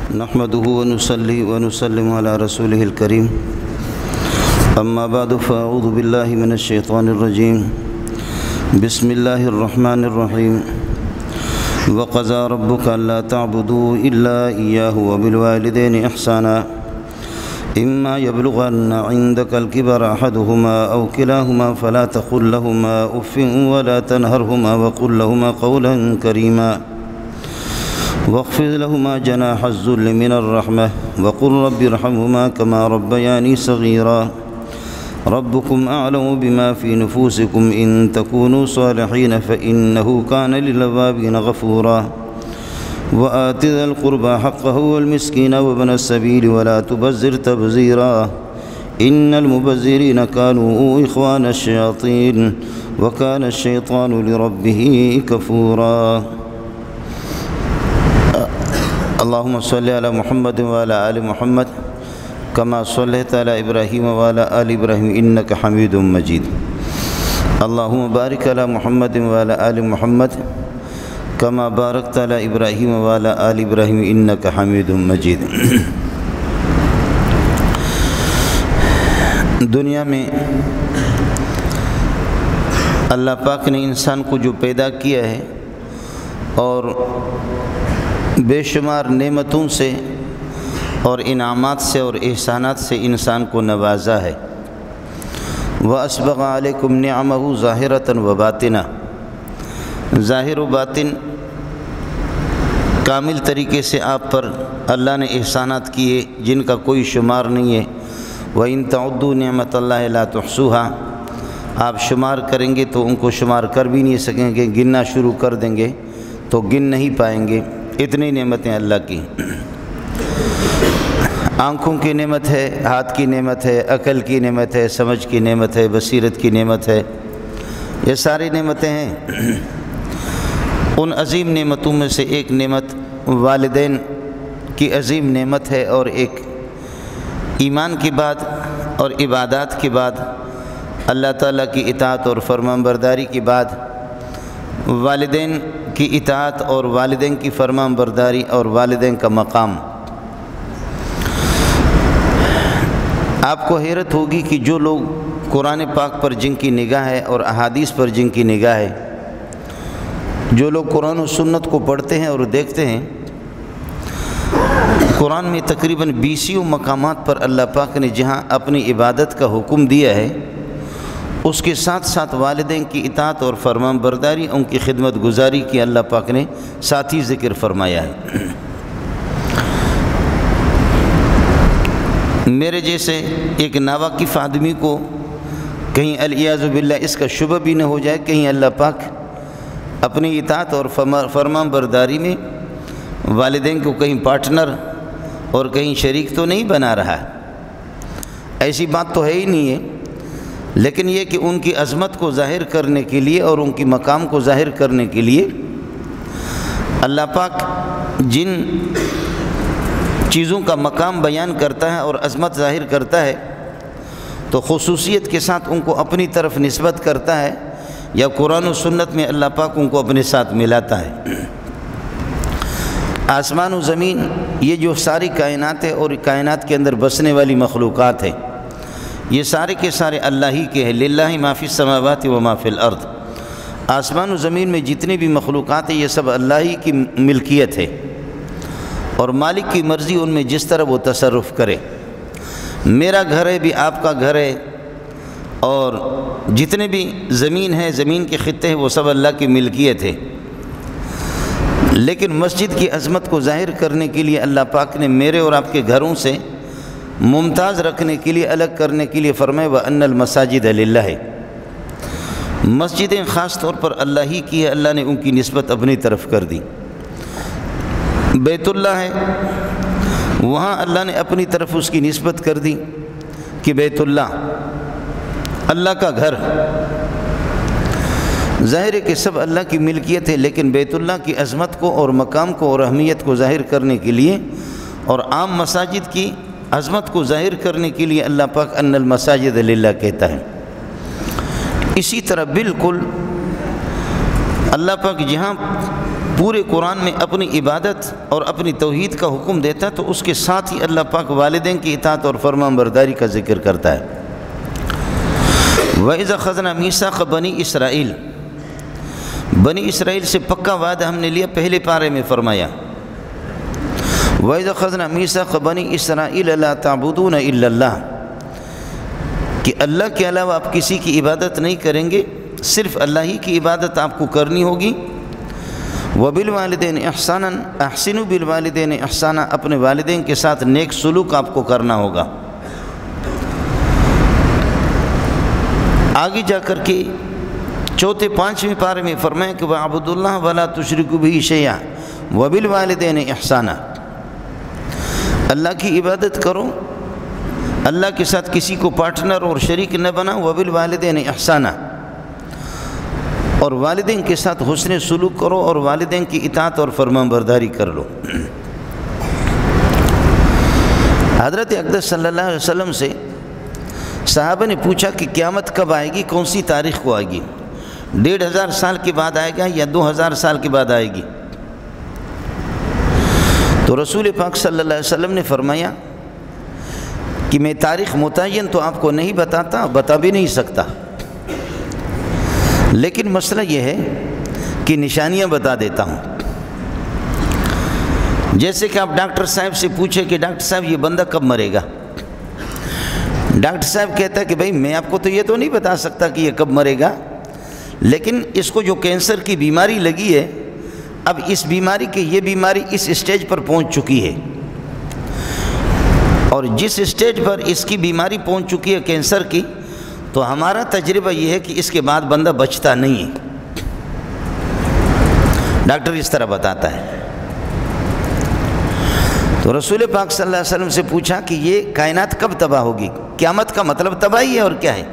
نحمده ونصلي ونسلم على رسوله الكريم أما بعد فأعوذ بالله من الشيطان الرجيم بسم الله الرحمن الرحيم وقضى ربك ألا تعبدوا إلا إياه وبالوالدين إحسانا إما يبلغن عندك الكبر أحدهما أو كلاهما فلا تقل لهما أف ولا تنهرهما وقل لهما قولا كريما واخفض لهما جناح الذل من الرحمة وقل رب ارحمهما كما ربياني صغيرا ربكم أعلم بما في نفوسكم إن تكونوا صالحين فإنه كان للأوابين غفورا وآت ذا القربى حقه والمسكين وابن السبيل ولا تبذر تبذيرا إن المبذرين كانوا إخوان الشياطين وكان الشيطان لربه كفورا اللهم صل على محمد وعلى آل محمد كما صليت على إبراهيم وعلى آل إبراهيم إنك حميد مجيد اللهم بارك على محمد وعلى آل محمد كما باركت على إبراهيم وعلى آل إبراهيم إنك حميد مجيد دنیا میں اللہ پاک نے انسان کو جو پیدا کیا ہے اور بے شمار نعمتوں سے اور انعامات سے اور احسانات سے انسان کو نوازا ہے وَأَسْبَغَ عَلَيْكُمْ نِعَمَهُ ظَاهِرَةً وَبَاطِنًا ظاہر و باطن کامل طریقے سے آپ پر اللہ نے احسانات کیے جن کا کوئی شمار نہیں ہے وَإِن تَعُدُّوا نِعْمَةَ اللَّهِ لَا تُحْصُوهَا آپ شمار کریں گے تو ان کو شمار کر بھی نہیں سکیں گے گننا شروع کر دیں گے تو گن نہیں پائیں گے اتنی نعمتیں اللہ کی آنکھوں کی نعمت ہے ہاتھ کی نعمت ہے عقل کی نعمت ہے سمجھ کی نعمت ہے بصیرت کی نعمت ہے یہ ساری نعمتیں ہیں ان عظیم نعمتوں میں سے ایک نعمت والدین کی عظیم نعمت ہے اور ایک ایمان کے بعد اور عبادات کے بعد اللہ تعالیٰ کی اطاعت اور فرمانبرداری کے بعد والدین کی اطاعت اور والدین کی فرمانبرداری اور والدین کا مقام آپ کو حیرت ہوگی کہ جو لوگ قرآن پاک پر جن کی نگاہ ہے اور احادیث پر جن کی نگاہ ہے جو لوگ قرآن و سنت کو پڑھتے ہیں اور دیکھتے ہیں قرآن میں تقریباً 20 مقامات پر اللہ پاک نے جہاں اپنی عبادت کا حکم دیا ہے اس کے ساتھ ساتھ والدین کی اطاعت اور فرمان برداری ان کی خدمت گزاری کی اللہ پاک نے ساتھ ہی ذکر فرمایا ہے میرے جیسے ایک ناواقف آدمی کو کہیں الیاذ باللہ اس کا شبہ بھی نہ ہو جائے کہیں اللہ پاک اپنی اطاعت اور فرمان برداری میں والدین کو کہیں پارٹنر اور کہیں شریک تو نہیں بنا رہا ایسی بات تو ہے ہی نہیں ہے لیکن یہ کہ ان کی عظمت کو ظاہر کرنے کے لیے اور ان کی مقام کو ظاہر کرنے کے لیے اللہ پاک جن چیزوں کا مقام بیان کرتا ہے اور عظمت ظاہر کرتا ہے تو خصوصیت کے ساتھ ان کو اپنی طرف نسبت کرتا ہے یا قرآن و سنت میں اللہ پاک ان کو اپنے ساتھ ملاتا ہے آسمان و زمین یہ جو ساری کائنات ہے اور کائنات کے اندر بسنے والی مخلوقات ہیں یہ سارے کے سارے اللہ ہی کے ہیں للہ ما فی السماوات و ما فی الارض آسمان و زمین میں جتنے بھی مخلوقات ہیں یہ سب اللہ ہی کی ملکیت ہے اور مالک کی مرضی ان میں جس طرح وہ تصرف کرے میرا گھر ہے بھی آپ کا گھر ہے اور جتنے بھی زمین ہے زمین کے خطے ہیں وہ سب اللہ کی ملکیت ہے لیکن مسجد کی عظمت کو ظاہر کرنے کے لیے اللہ پاک نے میرے اور آپ کے گھروں سے ممتاز رکھنے کے لیے الگ کرنے کے لیے فرمائے وَأَنَّ الْمَسَاجِدَ لِلَّهِ مسجدیں خاص طور پر اللہ ہی کی ہے اللہ نے ان کی نسبت اپنی طرف کر دی بیت اللہ ہے وہاں اللہ نے اپنی طرف اس کی نسبت کر دی کہ بیت اللہ اللہ کا گھر ظاہر ہے کہ سب اللہ کی ملکیت ہے لیکن بیت اللہ کی عظمت کو اور مقام کو اور اہمیت کو ظاہر کرنے کے لیے اور عام مساجد کی عظمت کو ظاہر کرنے کے لیے اللہ پاک ان المساجد للہ کہتا ہے اسی طرح بالکل اللہ پاک جہاں پورے قرآن میں اپنی عبادت اور اپنی توحید کا حکم دیتا ہے تو اس کے ساتھ ہی اللہ پاک والدین کی اطاعت اور فرمان برداری کا ذکر کرتا ہے۔ وَإِذَا أَخَذْنَا مِيثَاقَ بَنِي إِسْرَائِيلَ، بنی اسرائیل سے پکا وعدہ ہم نے لیا، پہلے پارے میں فرمایا وَإِذَا أَخَذْنَا مِيثَاقَ بَنِي إِسْرَائِيلَ لَا تَعْبُدُونَ إِلَّا اللَّهَ، کہ اللہ کے علاوہ آپ کسی کی عبادت نہیں کریں گے، صرف اللہ ہی کی عبادت آپ کو کرنی ہوگی۔ وَبِالْوَالِدَيْنِ إِحْسَانًا، أَحْسِنُوا بِالْوَالِدَيْنِ إِحْسَانًا، اپنے والدین کے ساتھ نیک سلوک آپ کو کرنا ہوگا۔ آگے جا کر کے چوتھے پانچویں پارے میں فرمایا کہ وَاعْبُدُوا اللَّهَ وَلَا تُشْرِكُوا بِهِ شَيْئًا وَبِالْوَالِدَيْنِ إِحْسَانًا، اللہ کی عبادت کرو، اللہ کے ساتھ کسی کو پارٹنر اور شریک نہ بناؤ، وَبِالْوَالِدَيْنِ إِحْسَانًا، اور والدین کے ساتھ حسن سلوک کرو اور والدین کی اطاعت اور فرمان برداری کر لو۔ حضرت اقدس صلی اللہ علیہ وسلم سے صحابہ نے پوچھا کہ قیامت کب آئے گی، کون سی تاریخ کو آئے گی؟ 1500 سال کے بعد آئے گا یا 2000 سال کے بعد آئے گی؟ تو رسول پاک صلی اللہ علیہ وسلم نے فرمایا کہ میں تاریخ متعین تو آپ کو نہیں بتاتا، بتا بھی نہیں سکتا، لیکن مسئلہ یہ ہے کہ نشانیاں بتا دیتا ہوں۔ جیسے کہ آپ ڈاکٹر صاحب سے پوچھیں کہ ڈاکٹر صاحب یہ بندہ کب مرے گا، ڈاکٹر صاحب کہتا ہے کہ بھائی میں آپ کو تو یہ تو نہیں بتا سکتا کہ یہ کب مرے گا، لیکن اس کو جو کینسر کی بیماری لگی ہے، اب اس بیماری کی یہ بیماری اس اسٹیج پر پہنچ چکی ہے، اور جس اسٹیج پر اس کی بیماری پہنچ چکی ہے کینسر کی، تو ہمارا تجربہ یہ ہے کہ اس کے بعد بندہ بچتا نہیں ہے۔ ڈاکٹر اس طرح بتاتا ہے۔ تو رسول پاک صلی اللہ علیہ وسلم سے پوچھا کہ یہ کائنات کب تباہ ہوگی؟ قیامت کا مطلب تباہی ہے اور کیا ہے؟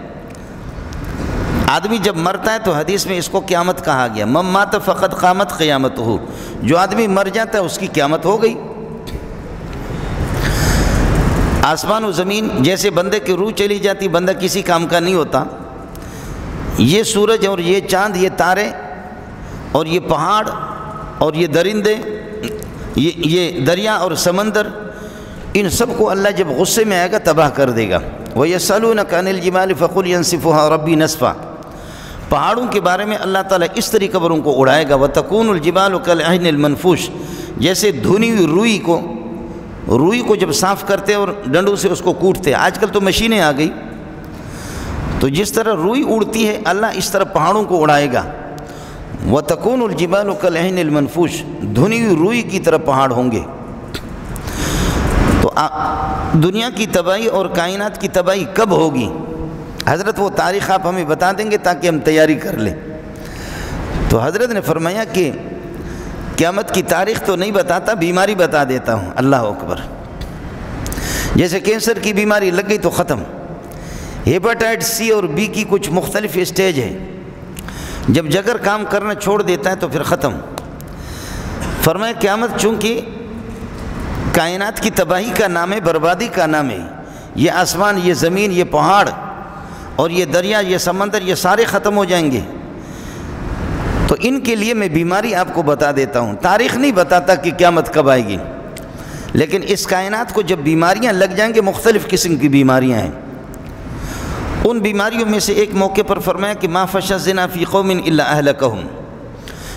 آدمی جب مرتا ہے تو حدیث میں اس کو قیامت کہا گیا، من مات فقد قامت قیامتہ، جو آدمی مر جاتا ہے اس کی قیامت ہو گئی۔ آسمان و زمین جیسے بندے کی روح چلی جاتی، بندہ کسی کام کا نہیں ہوتا، یہ سورج اور یہ چاند، یہ تارے اور یہ پہاڑ اور یہ درندے، یہ دریا اور سمندر، ان سب کو اللہ جب غصے میں آئے گا تباہ کر دے گا۔ وَيَسْأَلُونَكَ عَنِ الْجِبَالِ فَقُلْ يَنسِفُهَا رَبِّي نَسْفًا، پہاڑوں کے بارے میں اللہ تعالیٰ اس طریقے پر ان کو اڑائے گا۔ وَتَكُونُ الْجِبَالُ كَالْعِهْنِ الْمَنْفُوشِ، جیسے دھنی ہوئی روئی کو جب صاف کرتے اور ڈنڈوں سے اس کو کوٹتے، آج کل تو مشینیں آ گئی، تو جس طرح روئی اڑتی ہے اللہ اس طرح پہاڑوں کو اڑائے گا۔ وَتَكُونُ الْجِبَالُ كَالْعِهْنِ الْمَنْفُوشِ، دھنی ہوئی روئی کی طرح پہاڑ ہوں گے۔ تو دنیا کی تباہی اور کائنات کی تباہی کب ہوگی؟ حضرت وہ تاریخ آپ ہمیں بتا دیں گے تاکہ ہم تیاری کر لیں۔ تو حضرت نے فرمایا کہ قیامت کی تاریخ تو نہیں بتاتا، بیماری بتا دیتا ہوں۔ اللہ اکبر۔ جیسے کینسر کی بیماری لگ گئی تو ختم، ہیپاٹائٹس سی اور بی کی کچھ مختلف اسٹیج ہے، جب جگر کام کرنا چھوڑ دیتا ہے تو پھر ختم۔ فرمایا قیامت چونکہ کائنات کی تباہی کا نام ہے، بربادی کا نام ہے، یہ آسمان، یہ زمین، یہ پہاڑ اور یہ دریا، یہ سمندر، یہ سارے ختم ہو جائیں گے، تو ان کے لیے میں بیماری آپ کو بتا دیتا ہوں۔ تاریخ نہیں بتاتا کہ قیامت کب آئے گی، لیکن اس کائنات کو جب بیماریاں لگ جائیں گے، مختلف قسم کی بیماریاں ہیں، ان بیماریوں میں سے ایک موقع پر فرمایا کہ ما فشى الزنا فی قوم الا اہلکہم،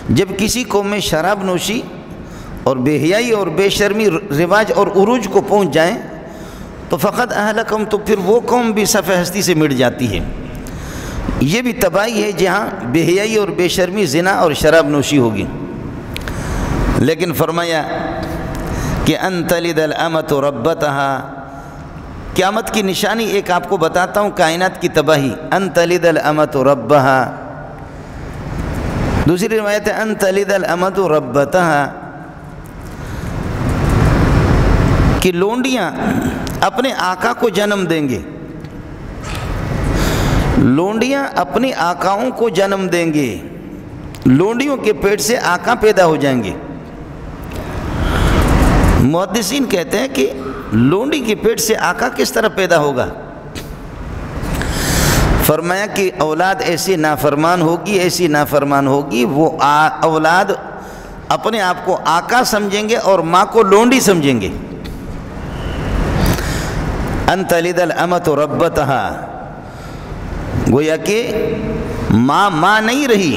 جب کسی قوم میں شراب نوشی اور بے حیائی اور بے شرمی رواج اور عروج کو پہنچ جائیں تو فقط اہلکہم، تو پھر وہ قوم بھی صفحہ ہستی سے مٹ جاتی ہے۔ یہ بھی تباہی ہے جہاں بے حیائی اور بے شرمی، زنا اور شراب نوشی ہوگی۔ لیکن فرمایا کہ ان تلد الامۃ ربتها، قیامت کی نشانی ایک آپ کو بتاتا ہوں، کائنات کی تباہی، ان تلد الامۃ ربها، دوسری روایت ہے ان تلد الامۃ ربتها، کہ لونڈیاں اپنے آقا کو جنم دیں گے، لونڈیاں اپنی آقاؤں کو جنم دیں گے، لونڈیوں کے پیٹ سے آقا پیدا ہو جائیں گے۔ محدثین کہتے ہیں کہ لونڈی کے پیٹ سے آقا کس طرح پیدا ہوگا؟ فرمایا کہ اولاد ایسی نافرمان ہوگی، ایسی نافرمان ہوگی، وہ اولاد اپنے آپ کو آقا سمجھیں گے اور ماں کو لونڈی سمجھیں گے۔ ان تلد الامۃ ربتہا، گویا کہ ماں نہیں رہی،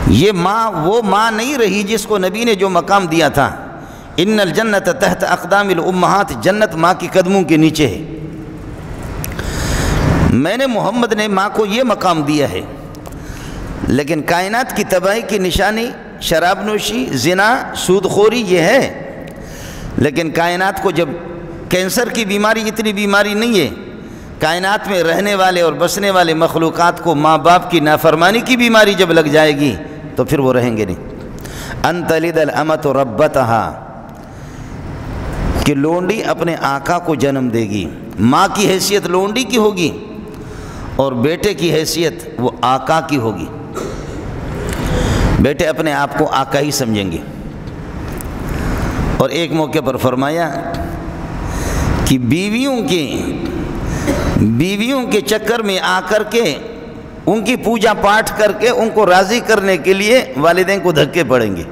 یہ ماں وہ ماں نہیں رہی جس کو نبی نے جو مقام دیا تھا، ان الجنت تحت اقدام الامہات، جنت ماں کی قدموں کے نیچے ہے۔ میں نے محمد نے ماں کو یہ مقام دیا ہے، لیکن کائنات کی تباہی کی نشانی شراب نوشی، زنا، سود خوری یہ ہے، لیکن کائنات کو جب کینسر کی بیماری اتنی بیماری نہیں ہے، کائنات میں رہنے والے اور بسنے والے مخلوقات کو ماں باپ کی نافرمانی کی بیماری جب لگ جائے گی تو پھر وہ رہیں گے نہیں۔ ان تلد الامۃ ربتہا، کہ لونڈی اپنے آقا کو جنم دے گی، ماں کی حیثیت لونڈی کی ہوگی اور بیٹے کی حیثیت وہ آقا کی ہوگی۔ بیٹے اپنے آپ کو آقا ہی سمجھیں گے۔ اور ایک موقع پر فرمایا کہ بیویوں کے چکر میں آ کر کے ان کی پوجا پاٹ کر کے ان کو راضی کرنے کے لیے والدین کو دھکے پڑیں گے۔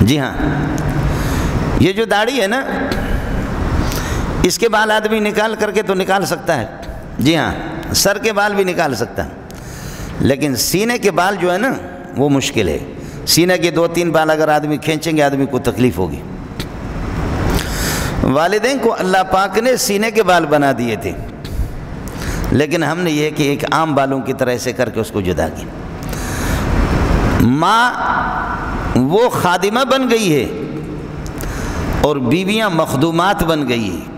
جی ہاں، یہ جو داڑھی ہے نا، اس کے بال آدمی نکال کر کے تو نکال سکتا ہے، جی ہاں، سر کے بال بھی نکال سکتا ہے، لیکن سینے کے بال جو ہے نا وہ مشکل ہے۔ سینے کے 2-3 بال اگر آدمی کھینچیں گے آدمی کو تکلیف ہوگی۔ والدین کو اللہ پاک نے سینے کے بال بنا دیے تھے، لیکن ہم نے یہ کہ ایک عام بالوں کی طرح سے کر کے اس کو جدا کی۔ ماں وہ خادمہ بن گئی ہے اور بیویاں مخدومات بن گئی ہیں۔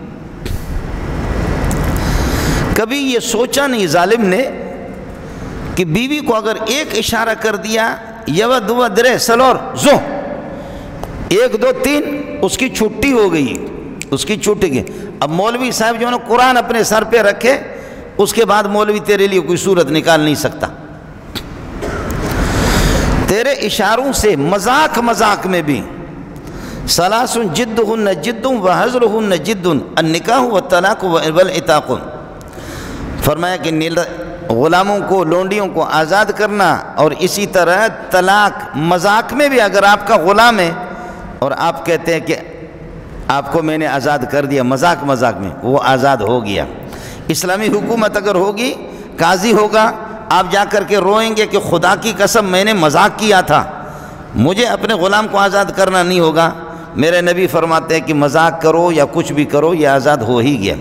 کبھی یہ سوچا نہیں ظالم نے کہ بیوی کو اگر ایک اشارہ کر دیا، یو دو درے سلور زو، 1 2 3، اس کی چھٹی ہو گئی، اس کی چھٹی گئی۔ اب مولوی صاحب جو ہے نا قرآن اپنے سر پہ رکھے، اس کے بعد مولوی تیرے لیے کوئی صورت نکال نہیں سکتا۔ تیرے اشاروں سے مذاق میں بھی ثلاث جدہن جد وحزرہن جد، النکاح والطلاق والعتاق، فرمایا کہ غلاموں کو، لونڈیوں کو آزاد کرنا، اور اسی طرح طلاق۔ مذاق میں بھی اگر آپ کا غلام ہے اور آپ کہتے ہیں کہ آپ کو میں نے آزاد کر دیا، مذاق میں وہ آزاد ہو گیا۔ اسلامی حکومت اگر ہوگی، قاضی ہوگا، آپ جا کر کے روئیں گے کہ خدا کی قسم میں نے مذاق کیا تھا، مجھے اپنے غلام کو آزاد کرنا نہیں ہوگا۔ میرے نبی فرماتے ہیں کہ مذاق کرو یا کچھ بھی کرو، یہ آزاد ہو ہی گیا۔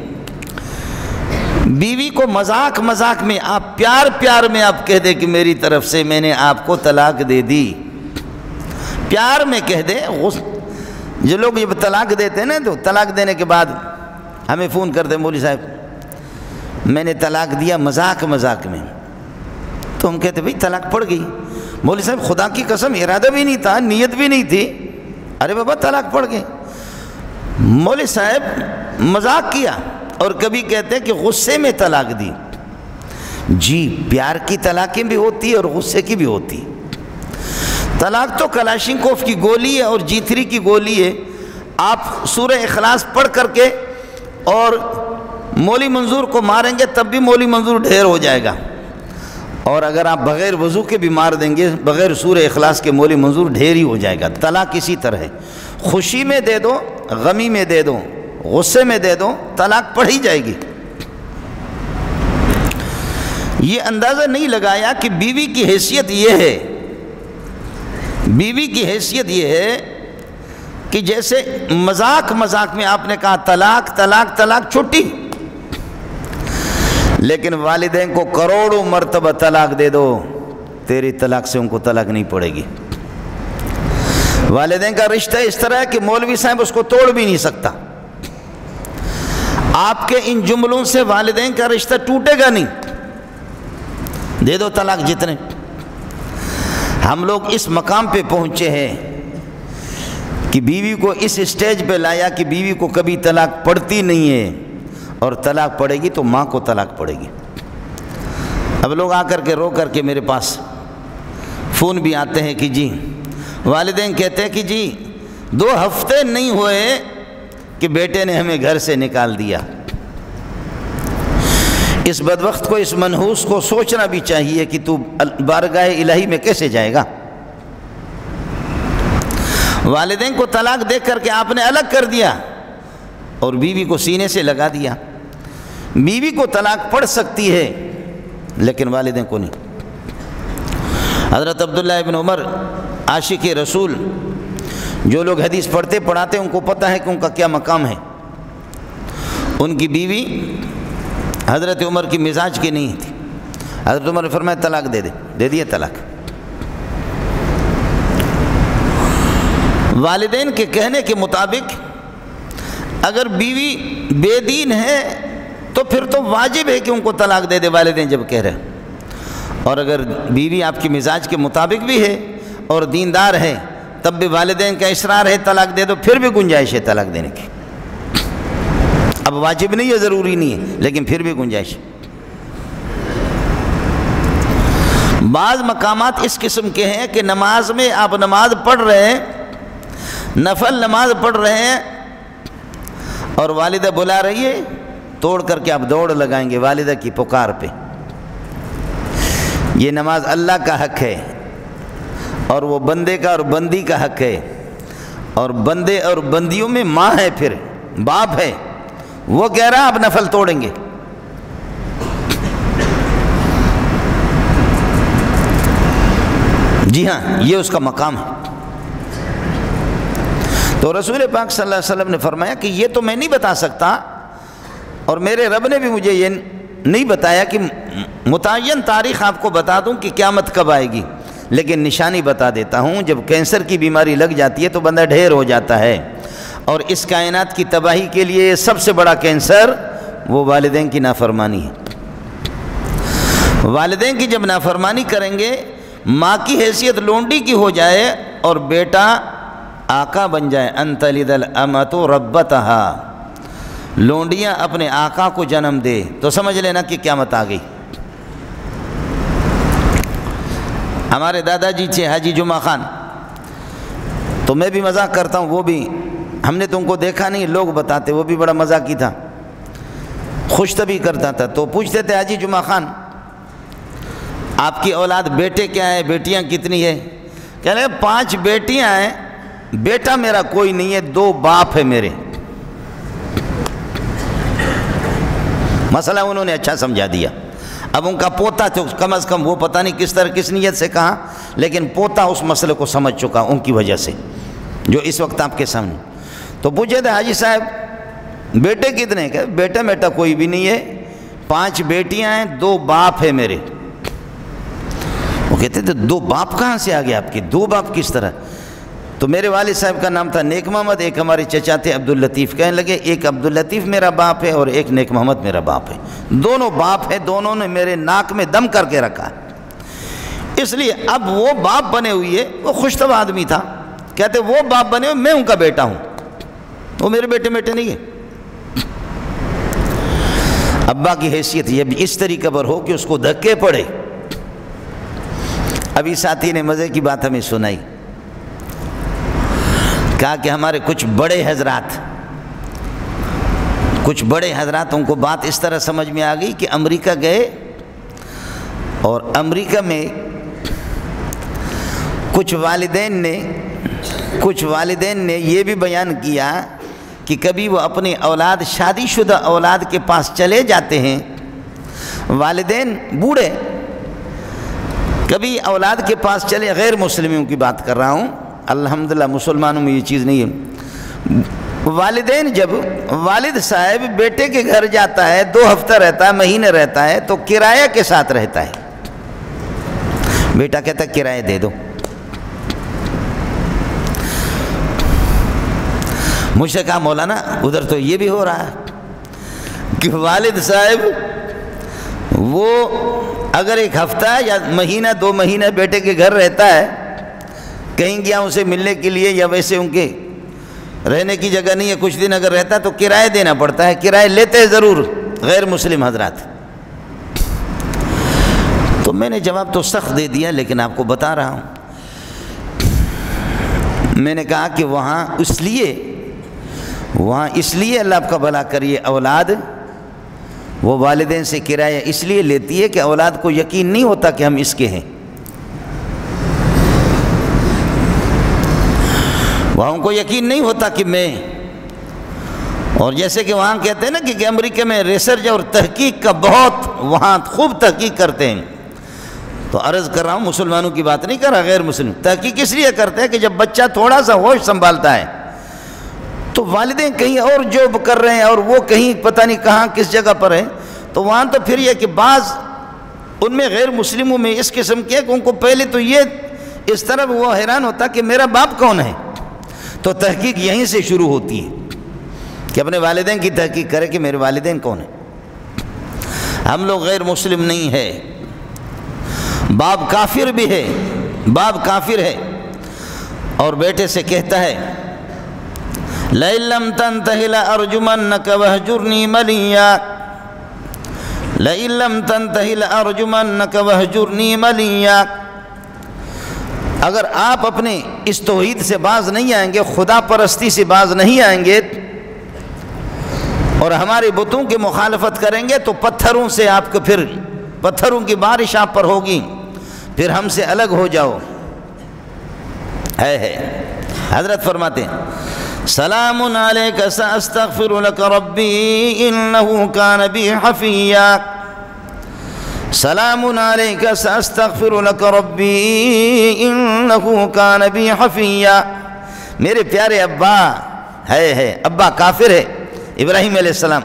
بیوی کو مذاق میں، آپ پیار میں آپ کہہ دے کہ میری طرف سے میں نے آپ کو طلاق دے دی، پیار میں کہہ دے۔ جو لوگ یہ طلاق دیتے ہیں نا، تو طلاق دینے کے بعد ہمیں فون کرتے ہیں، مولوی صاحب میں نے طلاق دیا مذاق میں، تو ہم کہتے بھئی طلاق پڑ گئی۔ مولوی صاحب خدا کی قسم ارادہ بھی نہیں تھا، نیت بھی نہیں تھی۔ ارے بابا طلاق پڑ گئی، مولوی صاحب مذاق کیا۔ اور کبھی کہتے ہیں کہ غصے میں طلاق دی۔ جی، پیار کی طلاقیں بھی ہوتی ہے اور غصے کی بھی ہوتی ہے۔ طلاق تو کلاشنکوف کی گولی ہے اور G3 کی گولی ہے۔ آپ سورہ اخلاص پڑھ کر کے اور مولی منظور کو ماریں گے تب بھی مولی منظور ڈھیر ہو جائے گا، اور اگر آپ بغیر وضو کے بھی مار دیں گے، بغیر سورہ اخلاص کے مولی منظور ڈھیر ہی ہو جائے گا۔ طلاق اسی طرح ہے، خوشی میں دے دو، غمی میں دے دو، غصے میں دے دو، طلاق پڑھ ہی جائے گی۔ یہ اندازہ نہیں لگایا کہ بیوی کی حیثیت یہ ہے، بیوی کی حیثیت یہ ہے کہ جیسے مذاق میں آپ نے کہا طلاق چھٹی، لیکن والدین کو کروڑوں مرتبہ طلاق دے دو، تیری طلاق سے ان کو طلاق نہیں پڑے گی۔ والدین کا رشتہ اس طرح ہے کہ مولوی صاحب اس کو توڑ بھی نہیں سکتا۔ آپ کے ان جملوں سے والدین کا رشتہ ٹوٹے گا نہیں، دے دو طلاق جتنے۔ ہم لوگ اس مقام پہ پہنچے ہیں کہ بیوی کو اس اسٹیج پہ لایا کہ بیوی کو کبھی طلاق پڑتی نہیں ہے، اور طلاق پڑے گی تو ماں کو طلاق پڑے گی۔ اب لوگ آ کر کے رو کر کے میرے پاس فون بھی آتے ہیں کہ جی، والدین کہتے ہیں کہ جی 2 ہفتے نہیں ہوئے کہ بیٹے نے ہمیں گھر سے نکال دیا۔ اس بدبخت کو، اس منحوس کو سوچنا بھی چاہیے کہ تو بارگاہ الہی میں کیسے جائے گا۔ والدین کو طلاق دے کر کے آپ نے الگ کر دیا اور بیوی کو سینے سے لگا دیا۔ بیوی کو طلاق پڑ سکتی ہے لیکن والدین کو نہیں۔ حضرت عبداللہ ابن عمر عاشق رسول، جو لوگ حدیث پڑھتے پڑھاتے ان کو پتہ ہے کہ ان کا کیا مقام ہے۔ ان کی بیوی حضرت عمر کی مزاج کی نہیں تھی۔ حضرت عمر نے فرمایا طلاق دے دیا طلاق۔ والدین کے کہنے کے مطابق اگر بیوی بے دین ہے تو پھر تو واجب ہے کہ ان کو طلاق دے دے، والدین جب کہہ رہے۔ اور اگر بیوی آپ کی مزاج کے مطابق بھی ہے اور دیندار ہے تب بھی والدین کا اصرار ہے طلاق دے دو، پھر بھی گنجائش ہے طلاق دینے کی۔ اب واجب نہیں ہے، ضروری نہیں ہے، لیکن پھر بھی گنجائش ہے۔ بعض مقامات اس قسم کے ہیں کہ نماز میں آپ نماز پڑھ رہے ہیں، نفل نماز پڑھ رہے ہیں اور والدہ بلا رہی ہے، توڑ کر کے آپ دوڑ لگائیں گے والدہ کی پکار پہ۔ یہ نماز اللہ کا حق ہے اور وہ بندے کا اور بندی کا حق ہے، اور بندے اور بندیوں میں ماں ہے، پھر باپ ہے، وہ کہہ رہا آپ نفل توڑیں گے۔ جی ہاں، یہ اس کا مقام ہے۔ تو رسول پاک صلی اللہ علیہ وسلم نے فرمایا کہ یہ تو میں نہیں بتا سکتا، اور میرے رب نے بھی مجھے یہ نہیں بتایا کہ متعین تاریخ آپ کو بتا دوں کہ قیامت کب آئے گی، لیکن نشانی بتا دیتا ہوں۔ جب کینسر کی بیماری لگ جاتی ہے تو بندہ ڈھیر ہو جاتا ہے، اور اس کائنات کی تباہی کے لیے سب سے بڑا کینسر وہ والدین کی نافرمانی ہے۔ والدین کی جب نافرمانی کریں گے، ماں کی حیثیت لونڈی کی ہو جائے اور بیٹا آقا بن جائے، ان تلد الامۃ ربتہا، لونڈیاں اپنے آقا کو جنم دے، تو سمجھ لینا کہ قیامت آ گئی۔ ہمارے دادا جی تھے حاجی جمعہ خان، تو میں بھی مذاق کرتا ہوں، وہ بھی، ہم نے تو ان کو دیکھا نہیں، لوگ بتاتے، وہ بھی بڑا مذاقی تھا، خوش طبی کرتا تھا۔ تو پوچھتے تھے حاجی جمعہ خان آپ کی اولاد بیٹے کیا ہے، بیٹیاں کتنی ہے؟ کہہ رہے 5 بیٹیاں ہیں، بیٹا میرا کوئی نہیں ہے، 2 باپ ہے میرے۔ مسئلہ انہوں نے اچھا سمجھا دیا۔ اب ان کا پوتا تو کم از کم وہ پتہ نہیں کس طرح کس نیت سے کہا، لیکن پوتا اس مسئلے کو سمجھ چکا ان کی وجہ سے، جو اس وقت آپ کے سامنے۔ تو پوچھے تھے حاجی صاحب بیٹے کتنے؟ کہ بیٹا کوئی بھی نہیں ہے، 5 بیٹیاں ہیں، 2 باپ ہے میرے۔ وہ کہتے تھے 2 باپ کہاں سے آ گئے آپ کے؟ 2 باپ کس طرح؟ تو میرے والد صاحب کا نام تھا نیک محمد، ایک ہمارے چچا تھے عبداللطیف، کہنے لگے ایک عبداللطیف میرا باپ ہے اور ایک نیک محمد میرا باپ ہے، دونوں باپ ہیں، دونوں نے میرے ناک میں دم کر کے رکھا ہے۔ اس لیے اب وہ باپ بنے ہوئے، وہ خوش طبع آدمی تھا، کہتے وہ باپ بنے ہوئے، میں ان کا بیٹا ہوں، وہ میرے بیٹے نہیں ہے۔ ابا کی حیثیت یہ بھی اس طریقے پر ہو کہ اس کو دھکے پڑے۔ ابھی ساتھی نے مزے کی بات ہمیں سنائی، کہا کہ ہمارے کچھ بڑے حضرات ان کو بات اس طرح سمجھ میں آ گئی کہ امریکہ گئے، اور امریکہ میں کچھ والدین نے یہ بھی بیان کیا کہ کبھی وہ اپنے اولاد، شادی شدہ اولاد کے پاس چلے جاتے ہیں، والدین بوڑھے، کبھی اولاد کے پاس چلے، غیر مسلموں کی بات کر رہا ہوں، الحمدللہ مسلمانوں میں یہ چیز نہیں ہے۔ والدین جب والد صاحب بیٹے کے گھر جاتا ہے، 2 ہفتہ رہتا ہے، مہینے رہتا ہے، تو کرایہ کے ساتھ رہتا ہے۔ بیٹا کہتا ہے کرایہ دے دو۔ مجھ سے کہا مولانا ادھر تو یہ بھی ہو رہا ہے کہ والد صاحب وہ اگر 1 ہفتہ یا مہینہ 2 مہینہ بیٹے کے گھر رہتا ہے، کہیں گیا اسے ملنے کے لیے یا ویسے ان کے رہنے کی جگہ نہیں ہے، کچھ دن اگر رہتا ہے تو کرایہ دینا پڑتا ہے، کرایہ لیتے ہیں ضرور غیر مسلم حضرات۔ تو میں نے جواب تو سخت دے دیا، لیکن آپ کو بتا رہا ہوں، میں نے کہا کہ وہاں اس لیے اللہ آپ کا بھلا کریے، اولاد وہ والدین سے کرایہ اس لیے لیتی ہے کہ اولاد کو یقین نہیں ہوتا کہ ہم اس کے ہیں، وہاں کو یقین نہیں ہوتا کہ میں، اور جیسے کہ وہاں کہتے ہیں نا کہ امریکہ میں ریسرچ اور تحقیق کا بہت وہاں خوب تحقیق کرتے ہیں، تو عرض کر رہا ہوں مسلمانوں کی بات نہیں کر رہا، غیر مسلم تحقیق اس لیے کرتے ہیں کہ جب بچہ تھوڑا سا ہوش سنبھالتا ہے تو والدین کہیں اور جاب کر رہے ہیں اور وہ کہیں پتہ نہیں کہاں کس جگہ پر ہے، تو وہاں تو پھر یہ کہ بعض ان میں غیر مسلموں میں اس قسم کے کہ ان کو پہلے تو یہ اس طرح وہ حیران ہوتا کہ میرا باپ کون ہے، تو تحقیق یہیں سے شروع ہوتی ہے کہ اپنے والدین کی تحقیق کرے کہ میرے والدین کون ہیں۔ ہم لوگ غیر مسلم نہیں ہے، باپ کافر بھی ہے، باپ کافر ہے اور بیٹے سے کہتا ہے لَئِن لَّمْ تَنْتَهِ لَأَرْجُمَنَّكَ وَاهْجُرْنِي مَلِيًّا، لَئِن لَّمْ تَنْتَهِ لَأَرْجُمَنَّكَ وَاهْجُرْنِي مَلِيًّا، اگر آپ اپنے اس توحید سے باز نہیں آئیں گے، خدا پرستی سے باز نہیں آئیں گے اور ہمارے بتوں کی مخالفت کریں گے تو پتھروں سے آپ کو پھر پتھروں کی بارش آپ پر ہوگی، پھر ہم سے الگ ہو جاؤ۔ ہے حضرت فرماتے ہیں سلام علیک ساستغفر لک ربی انہ کان بی حفیا، سلام علیک ساستغفر لک ربی انہ کان بی حفیا، میرے پیارے ابا ہے ابا کافر ہے ابراہیم علیہ السلام،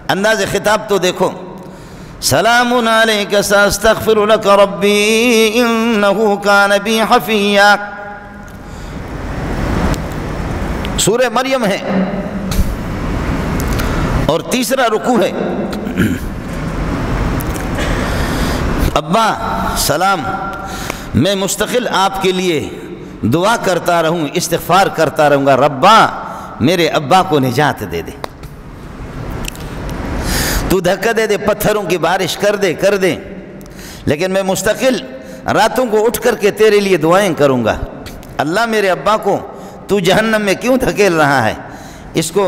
انداز خطاب تو دیکھو، سلام علیک ساستغفر لک ربی انہ کان بی حفیا، سورہ مریم ہے اور تیسرا رکوع ہے، ابا سلام، میں مستقل آپ کے لیے دعا کرتا رہوں، استغفار کرتا رہوں گا، ربا میرے ابا کو نجات دے دے، تو دھکا دے دے، پتھروں کی بارش کر دے، لیکن میں مستقل راتوں کو اٹھ کر کے تیرے لیے دعائیں کروں گا، اللہ میرے ابا کو تو جہنم میں کیوں دھکیل رہا ہے، اس کو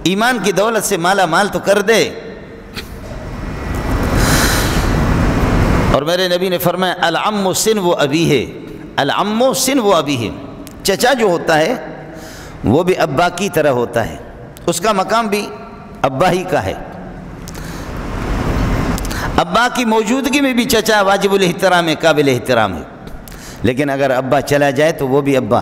ایمان کی دولت سے مالا مال تو کر دے۔ اور میرے نبی نے فرمایا العم سن و ابی ہے، العم سن و ابی ہے، چچا جو ہوتا ہے وہ بھی ابا کی طرح ہوتا ہے، اس کا مقام بھی ابا ہی کا ہے، ابا کی موجودگی میں بھی چچا واجب الاحترام ہے، قابل احترام ہے، لیکن اگر ابا چلا جائے تو وہ بھی ابا۔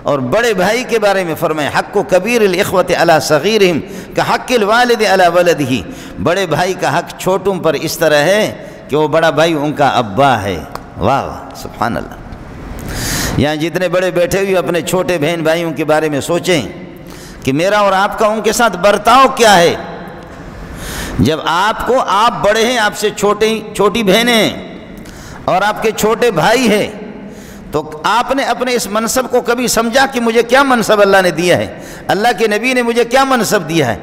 اور بڑے بھائی کے بارے میں فرمائے حق کبیر الاخوۃ علی صغیرہم کحق الوالد علی ولدہ، بڑے بھائی کا حق چھوٹوں پر اس طرح ہے کہ وہ بڑا بھائی ان کا ابا ہے۔ واہ واہ سبحان اللہ۔ یہاں جتنے بڑے بیٹھے ہوئے اپنے چھوٹے بہن بھائیوں کے بارے میں سوچیں کہ میرا اور آپ کا ان کے ساتھ برتاؤ کیا ہے۔ جب آپ بڑے ہیں، آپ سے چھوٹی بہنیں ہیں اور آپ کے چھوٹے بھائی ہیں، تو آپ نے اپنے اس منصب کو کبھی سمجھا کہ مجھے کیا منصب اللہ نے دیا ہے، اللہ کے نبی نے مجھے کیا منصب دیا ہے۔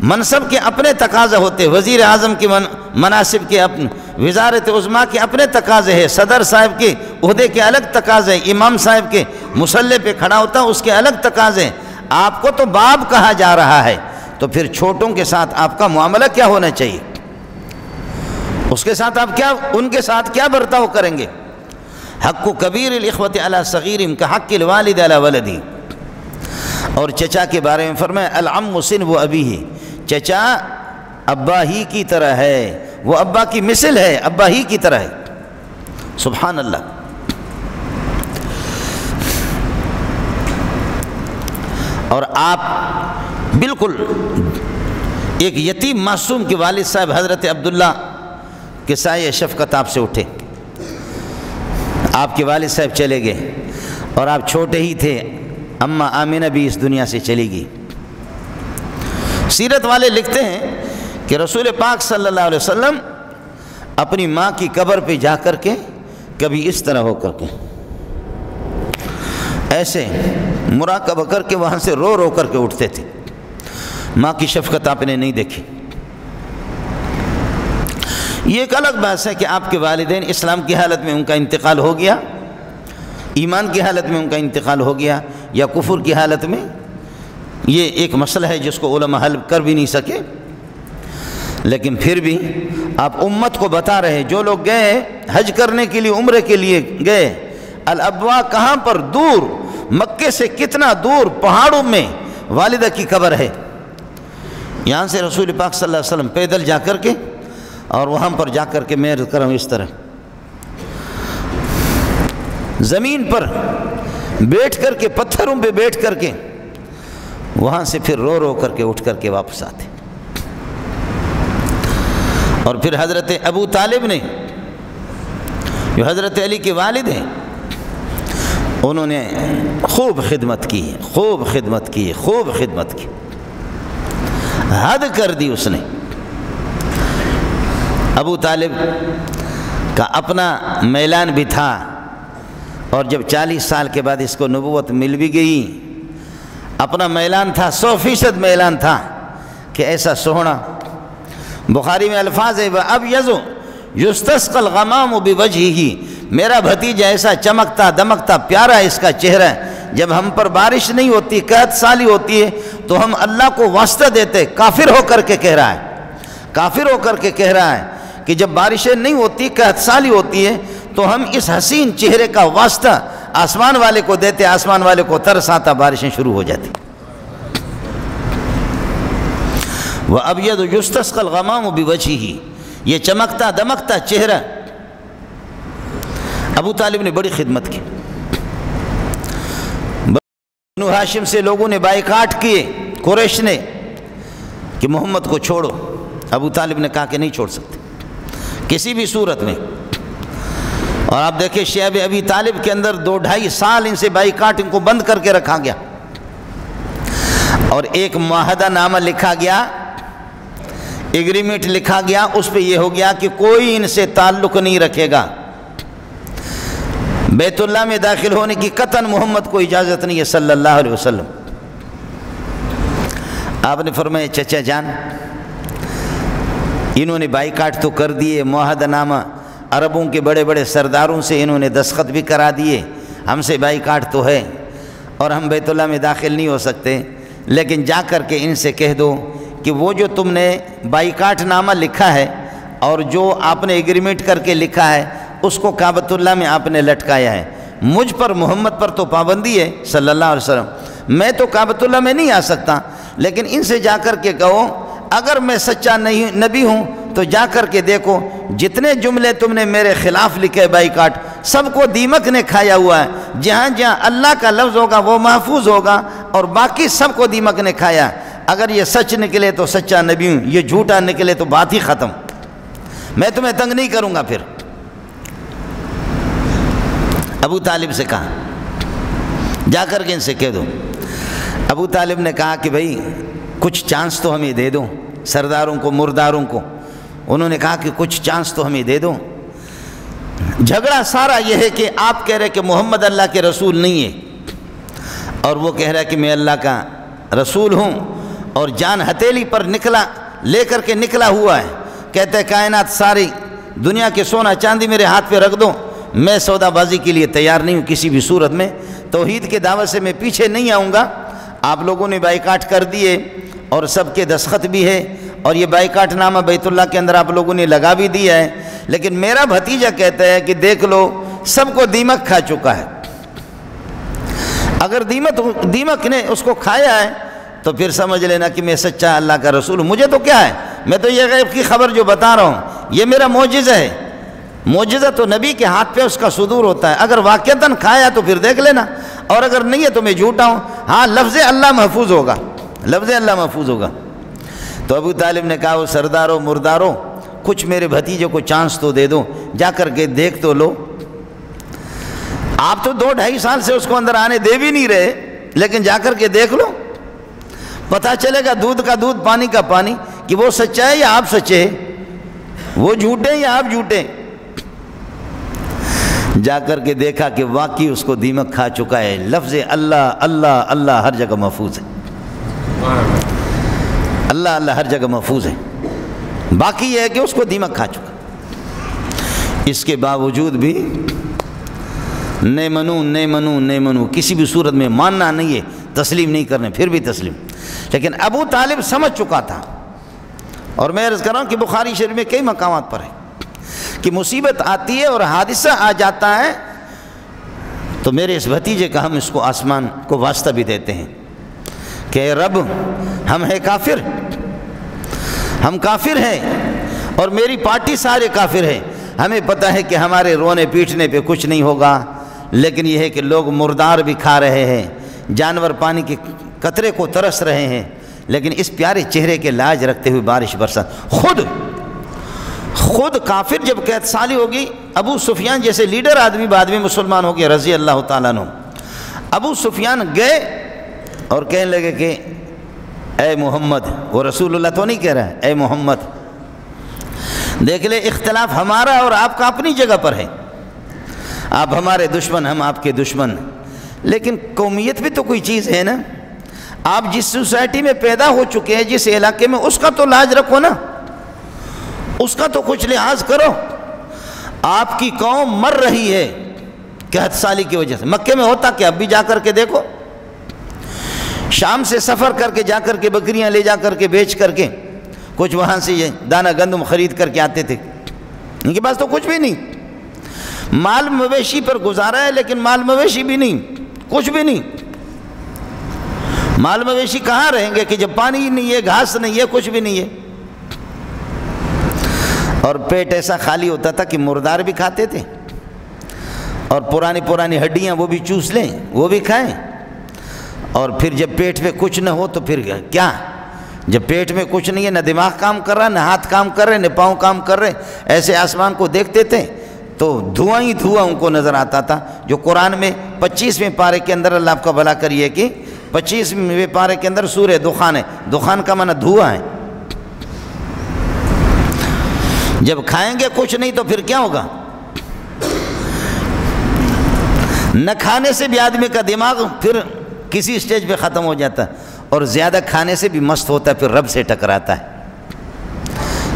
منصب کے اپنے تقاضے ہوتے، وزیر اعظم کے مناصب کے اپنے، وزارت عظمیٰ کے اپنے تقاضے ہیں، صدر صاحب کے عہدے کے الگ تقاضے، امام صاحب کے مصلی پہ کھڑا ہوتا اس کے الگ تقاضے۔ آپ کو تو باپ کہا جا رہا ہے، تو پھر چھوٹوں کے ساتھ آپ کا معاملہ کیا ہونا چاہیے، اس کے ساتھ آپ ان کے ساتھ کیا برتاؤ کریں گے۔ حق کبیر الاخوۃ علی صغیرہم کحق الوالد علی ولدہ۔ اور چچا کے بارے میں فرمایا العم سن و ابیہ، چچا ابا ہی کی طرح ہے، وہ ابا کی مثل ہے، ابا ہی کی طرح ہے۔ سبحان اللہ۔ اور آپ بالکل ایک یتیم معصوم کے والد صاحب حضرت عبداللہ کے سایہ شفقت آپ سے اٹھے، آپ کے والد صاحب چلے گئے اور آپ چھوٹے ہی تھے، اماں آمینہ بھی اس دنیا سے چلی گئی۔ سیرت والے لکھتے ہیں کہ رسول پاک صلی اللہ علیہ وسلم اپنی ماں کی قبر پہ جا کر کے کبھی اس طرح ہو کر کے ایسے مراقبہ کر کے وہاں سے رو رو کر کے اٹھتے تھے، ماں کی شفقت آپ نے نہیں دیکھی۔ یہ ایک الگ بحث ہے کہ آپ کے والدین اسلام کی حالت میں ان کا انتقال ہو گیا، ایمان کی حالت میں ان کا انتقال ہو گیا، یا کفر کی حالت میں، یہ ایک مسئلہ ہے جس کو علماء حل کر بھی نہیں سکے۔ لیکن پھر بھی آپ امت کو بتا رہے، جو لوگ گئے حج کرنے کے لیے، عمرے کے لیے گئے، الابوا کہاں پر؟ دور، مکے سے کتنا دور پہاڑوں میں والدہ کی قبر ہے۔ یہاں سے رسول پاک صلی اللہ علیہ وسلم پیدل جا کر کے اور وہاں پر جا کر کے میں کروں اس طرح زمین پر بیٹھ کر کے، پتھروں پہ بیٹھ کر کے، وہاں سے پھر رو رو کر کے اٹھ کر کے واپس آتے۔ اور پھر حضرت ابو طالب نے، جو حضرت علی کے والد ہیں، انہوں نے خوب خدمت کی، خوب خدمت کی، خوب خدمت کی، حد کر دی اس نے۔ ابو طالب کا اپنا میلان بھی تھا، اور جب 40 سال کے بعد اس کو نبوت مل بھی گئی، اپنا میلان تھا، 100% میلان تھا کہ ایسا سونا۔ بخاری میں الفاظ ہے وَأَبْيَضُ يُسْتَسْقَى الْغَمَامُ بِوَجْهِهِ، میرا بھتیجا ایسا چمکتا دمکتا پیارا اس کا چہرہ ہے، جب ہم پر بارش نہیں ہوتی، قحط سالی ہوتی ہے تو ہم اللہ کو واسطہ دیتے۔ کافر ہو کر کے کہہ رہا ہے، کافر ہو کر کے کہہ رہا ہے کہ جب بارشیں نہیں ہوتی، قحط سالی ہوتی ہے تو ہم اس حسین چہرے کا واسطہ آسمان والے کو دیتے، آسمان والے کو ترس آتا، بارشیں شروع ہو جاتی۔ وَأَبْيَضُ يُسْتَسْقَى الْغَمَامُ بِوَجْهِهِ، یہ چمکتا دمکتا چہرہ۔ ابو طالب نے بڑی خدمت کی۔ بنو ہاشم سے لوگوں نے بائیکاٹ کیے، قریش نے، کہ محمد کو چھوڑو۔ ابو طالب نے کہا کہ نہیں چھوڑ سکتے کسی بھی صورت میں۔ اور آپ دیکھیں شیب ابی طالب کے اندر 2-2.5 سال ان سے بائیکاٹ، ان کو بند کر کے رکھا گیا، اور ایک معاہدہ نامہ لکھا گیا، ایگریمنٹ لکھا گیا، اس پہ یہ ہو گیا کہ کوئی ان سے تعلق نہیں رکھے گا، بیت اللہ میں داخل ہونے کی قطعاً محمد کو اجازت نہیں ہے صلی اللہ علیہ وسلم۔ آپ نے فرمایا چچا جان، انہوں نے بائیکاٹ تو کر دیے، معاہدہ نامہ عربوں کے بڑے بڑے سرداروں سے انہوں نے دستخط بھی کرا دیے، ہم سے بائیکاٹ تو ہے اور ہم بیت اللہ میں داخل نہیں ہو سکتے، لیکن جا کر کے ان سے کہہ دو کہ وہ جو تم نے بائیکاٹ نامہ لکھا ہے اور جو آپ نے ایگریمنٹ کر کے لکھا ہے اس کو کعبۃ اللہ میں آپ نے لٹکایا ہے، مجھ پر محمد پر تو پابندی ہے صلی اللہ علیہ وسلم، میں تو کعبۃ اللہ میں نہیں آ سکتا، لیکن ان سے جا کر کے کہو اگر میں سچا نہیں نبی ہوں تو جا کر کے دیکھو جتنے جملے تم نے میرے خلاف لکھے بائیکاٹ، سب کو دیمک نے کھایا ہوا ہے، جہاں جہاں اللہ کا لفظ ہوگا وہ محفوظ ہوگا اور باقی سب کو دیمک نے کھایا۔ اگر یہ سچ نکلے تو سچا نبی ہوں، یہ جھوٹا نکلے تو بات ہی ختم، میں تمہیں تنگ نہیں کروں گا۔ پھر ابو طالب سے کہا جا کر کے ان سے کہہ دو۔ ابو طالب نے کہا کہ بھائی کچھ چانس تو ہمیں دے دو، سرداروں کو مرداروں کو، انہوں نے کہا کہ کچھ چانس تو ہمیں دے دو۔ جھگڑا سارا یہ ہے کہ آپ کہہ رہے کہ محمد اللہ کے رسول نہیں ہے، اور وہ کہہ رہا ہے کہ میں اللہ کا رسول ہوں، اور جان ہتھیلی پر لے کر کے نکلا ہوا ہے، کہتے ہیں کائنات ساری دنیا کے سونا چاندی میرے ہاتھ پہ رکھ دو، میں سودا بازی کے لیے تیار نہیں ہوں کسی بھی صورت میں، توحید کے دعوت سے میں پیچھے نہیں آؤں گا۔ آپ لوگوں نے بائیکاٹ کر دیے اور سب کے دستخط بھی ہے، اور یہ بائیکاٹ نامہ بیت اللہ کے اندر آپ لوگوں نے لگا بھی دیا ہے، لیکن میرا بھتیجا کہتا ہے کہ دیکھ لو سب کو دیمک کھا چکا ہے، اگر دیمک نے اس کو کھایا ہے تو پھر سمجھ لینا کہ میں سچا اللہ کا رسول ہوں۔ مجھے تو کیا ہے، میں تو یہ غیب کی خبر جو بتا رہا ہوں یہ میرا معجزہ ہے، معجزہ تو نبی کے ہاتھ پہ اس کا صدور ہوتا ہے، اگر واقعتاً کھایا تو پھر دیکھ لینا، اور اگر نہیں ہے تو میں جھوٹا ہوں۔ ہاں لفظ اللہ محفوظ ہوگا، لفظ اللہ محفوظ ہوگا۔ تو ابو طالب نے کہا وہ سرداروں مرداروں کچھ میرے بھتیجے کو چانس تو دے دو، جا کر کے دیکھ تو لو، آپ تو 2-2.5 سال سے اس کو اندر آنے دے بھی نہیں رہے، لیکن جا کر کے دیکھ لو، پتہ چلے گا دودھ کا دودھ پانی کا پانی کہ وہ سچا ہے یا آپ سچے ہیں، وہ جھوٹے ہیں یا آپ جھوٹے۔ جا کر کے دیکھا کہ واقعی اس کو دیمک کھا چکا ہے، لفظ اللہ اللہ اللہ ہر جگہ محفوظ ہے، اللہ اللہ ہر جگہ محفوظ ہے، باقی یہ ہے کہ اس کو دیمک کھا چکا۔ اس کے باوجود بھی نہیں منو کسی بھی صورت میں ماننا نہیں ہے، تسلیم نہیں کرنے، پھر بھی تسلیم۔ لیکن ابو طالب سمجھ چکا تھا اور میں عرض کر رہا ہوں کہ بخاری شریف میں کئی مقامات پر ہے کہ مصیبت آتی ہے اور حادثہ آ جاتا ہے تو میرے اس بھتیجے کا ہم اس کو آسمان کو واسطہ بھی دیتے ہیں کہ اے رب ہم ہیں کافر، ہم کافر ہیں اور میری پارٹی سارے کافر ہیں، ہمیں پتہ ہے کہ ہمارے رونے پیٹنے پہ کچھ نہیں ہوگا، لیکن یہ ہے کہ لوگ مردار بھی کھا رہے ہیں، جانور پانی کے قطرے کو ترس رہے ہیں، لیکن اس پیارے چہرے کے لاج رکھتے ہوئے بارش برسا۔ خود کافر جب قحط سالی ہوگی، ابو سفیان جیسے لیڈر آدمی بعد میں مسلمان ہو گیا رضی اللہ تعالیٰ عنہ، ابو سفیان گئے اور کہنے لگے کہ اے محمد، وہ رسول اللہ تو نہیں کہہ رہا ہے، اے محمد دیکھ لے اختلاف ہمارا اور آپ کا اپنی جگہ پر ہے، آپ ہمارے دشمن ہم آپ کے دشمن، لیکن قومیت بھی تو کوئی چیز ہے نا، آپ جس سوسائٹی میں پیدا ہو چکے ہیں، جس علاقے میں، اس کا تو لاج رکھو نا، اس کا تو کچھ لحاظ کرو۔ آپ کی قوم مر رہی ہے قحط سالی کی وجہ سے، مکے میں ہوتا کہ اب بھی جا کر کے دیکھو، شام سے سفر کر کے جا کر کے بکریاں لے جا کر کے بیچ کر کے کچھ وہاں سے یہ دانہ گندم خرید کر کے آتے تھے، ان کے پاس تو کچھ بھی نہیں، مال مویشی پر گزارا ہے، لیکن مال مویشی بھی نہیں، کچھ بھی نہیں، مال مویشی کہاں رہیں گے کہ جب پانی نہیں ہے، گھاس نہیں ہے، کچھ بھی نہیں ہے، اور پیٹ ایسا خالی ہوتا تھا کہ مردار بھی کھاتے تھے، اور پرانی ہڈیاں وہ بھی چوس لیں، وہ بھی کھائیں، اور پھر جب پیٹ میں کچھ نہ ہو تو پھر کیا، جب پیٹ میں کچھ نہیں ہے، نہ دماغ کام کر رہا، نہ ہاتھ کام کر رہے، نہ پاؤں کام کر رہے، ایسے آسمان کو دیکھتے تھے تو دھواں ہی دھواں ان کو نظر آتا تھا، جو قرآن میں 25ویں پارے کے اندر اللہ آپ کا بھلا کریے کہ 25ویں پارے کے اندر سورہ دخان ہے، دخان کا معنی دھواں ہے، جب کھائیں گے کچھ نہیں تو پھر کیا ہوگا، نہ کھانے سے بھی آدمی کا دماغ پھر کسی سٹیج پہ ختم ہو جاتا ہے، اور زیادہ کھانے سے بھی مست ہوتا ہے، پھر رب سے ٹکراتا ہے،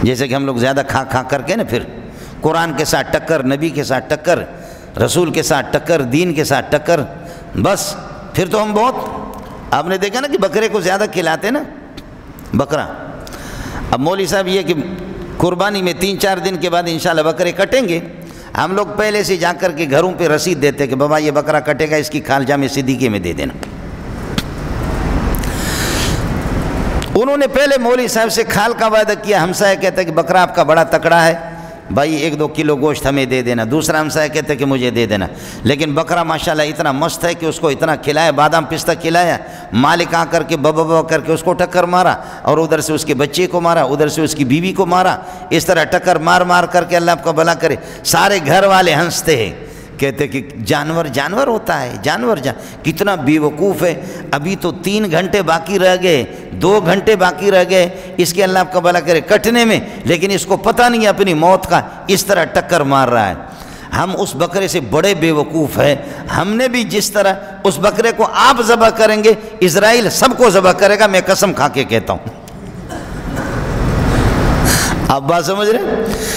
جیسے کہ ہم لوگ زیادہ کھا کر کے نا پھر قرآن کے ساتھ ٹکر، نبی کے ساتھ ٹکر، رسول کے ساتھ ٹکر، دین کے ساتھ ٹکر، بس پھر تو ہم بہت، آپ نے دیکھا نا کہ بکرے کو زیادہ کھلاتے نا، بکرا، اب مولوی صاحب یہ کہ قربانی میں 3-4 دن کے بعد انشاءاللہ بکرے کٹیں گے، ہم لوگ پہلے سے جا کر کے گھروں پہ رسید دیتے کہ بابا یہ بکرا کٹے گا، اس کی کھال جامع صدیقے میں دے دینا۔ انہوں نے پہلے مولوی صاحب سے کھال کا وعدہ کیا، ہمسایہ کہتا ہے کہ بکرا آپ کا بڑا تکڑا ہے، بھائی 1-2 کلو گوشت ہمیں دے دینا، دوسرا ہمسایہ کہتا ہے کہ مجھے دے دینا، لیکن بکرا ماشاءاللہ اتنا مست ہے کہ اس کو اتنا کھلایا، بادام پستہ کھلایا، مالک آ کر کے بابا کر کے اس کو ٹکر مارا، اور ادھر سے اس کے بچے کو مارا، ادھر سے اس کی بیوی کو مارا، اس طرح ٹکر مار کر کے اللہ آپ کا بھلا کرے، سارے گھر والے ہنستے ہیں، کہتے کہ جانور ہوتا ہے، جانور کتنا بے وقوف ہے، ابھی تو 3 گھنٹے باقی رہ گئے، 2 گھنٹے باقی رہ گئے اس کے اللہ آپ کا بھلا کرے کٹنے میں، لیکن اس کو پتہ نہیں اپنی موت کا، اس طرح ٹکر مار رہا ہے۔ ہم اس بکرے سے بڑے بے وقوف ہیں، ہم نے بھی جس طرح اس بکرے کو آپ ذبح کریں گے، اسرائیل سب کو ذبح کرے گا، میں قسم کھا کے کہتا ہوں۔ آپ بات سمجھ رہے ہیں؟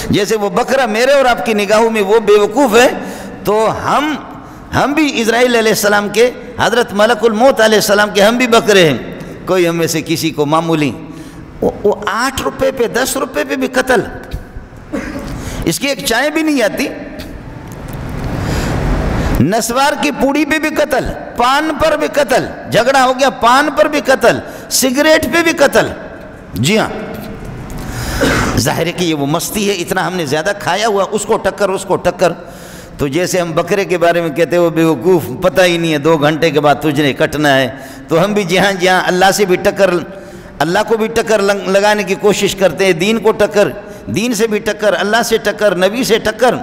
جیسے وہ بکرا میرے اور آپ کی نگاہوں میں وہ بے وقوف ہے، تو ہم بھی اسرائیل علیہ السلام کے، حضرت ملک الموت علیہ السلام کے ہم بھی بکرے ہیں، کوئی ہم میں سے کسی کو معمولی وہ 8 روپے پہ 10 روپے پہ بھی قتل، اس کی ایک چائے بھی نہیں آتی، نسوار کی پوڑی پہ بھی قتل، پان پر بھی قتل، جھگڑا ہو گیا پان پر بھی قتل، سگریٹ پہ بھی قتل، جی ہاں، ظاہر ہے کہ یہ وہ مستی ہے، اتنا ہم نے زیادہ کھایا ہوا، اس کو ٹکر، تو جیسے ہم بکرے کے بارے میں کہتے ہیں وہ بیوقوف، پتہ ہی نہیں ہے 2 گھنٹے کے بعد تجھ نے کٹنا ہے، تو ہم بھی جہاں اللہ سے بھی ٹکر، اللہ کو بھی ٹکر لگانے کی کوشش کرتے ہیں، دین کو ٹکر، دین سے بھی ٹکر، اللہ سے ٹکر، نبی سے ٹکر،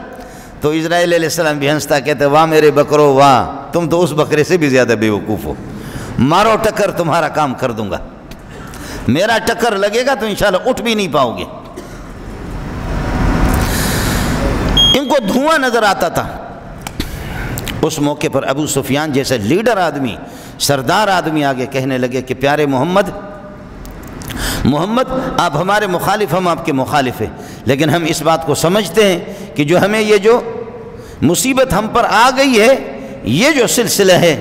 تو اسرائیل علیہ السلام بھی ہنستا کہتے ہیں واہ میرے بکرو واہ، تم تو اس بکرے سے بھی زیادہ بیوقوف ہو، مارو ٹکر تمہارا کام کر دوں گا، میرا ٹکر لگے گا تو انشاءاللہ اٹھ بھی نہیں پاؤ گے۔ ان کو دھواں نظر آتا تھا، اس موقع پر ابو سفیان جیسے لیڈر آدمی، سردار آدمی آگے کہنے لگے کہ پیارے محمد آپ ہمارے مخالف، ہم آپ کے مخالف ہیں، لیکن ہم اس بات کو سمجھتے ہیں کہ جو ہمیں یہ جو مصیبت ہم پر آ گئی ہے، یہ جو سلسلہ ہے،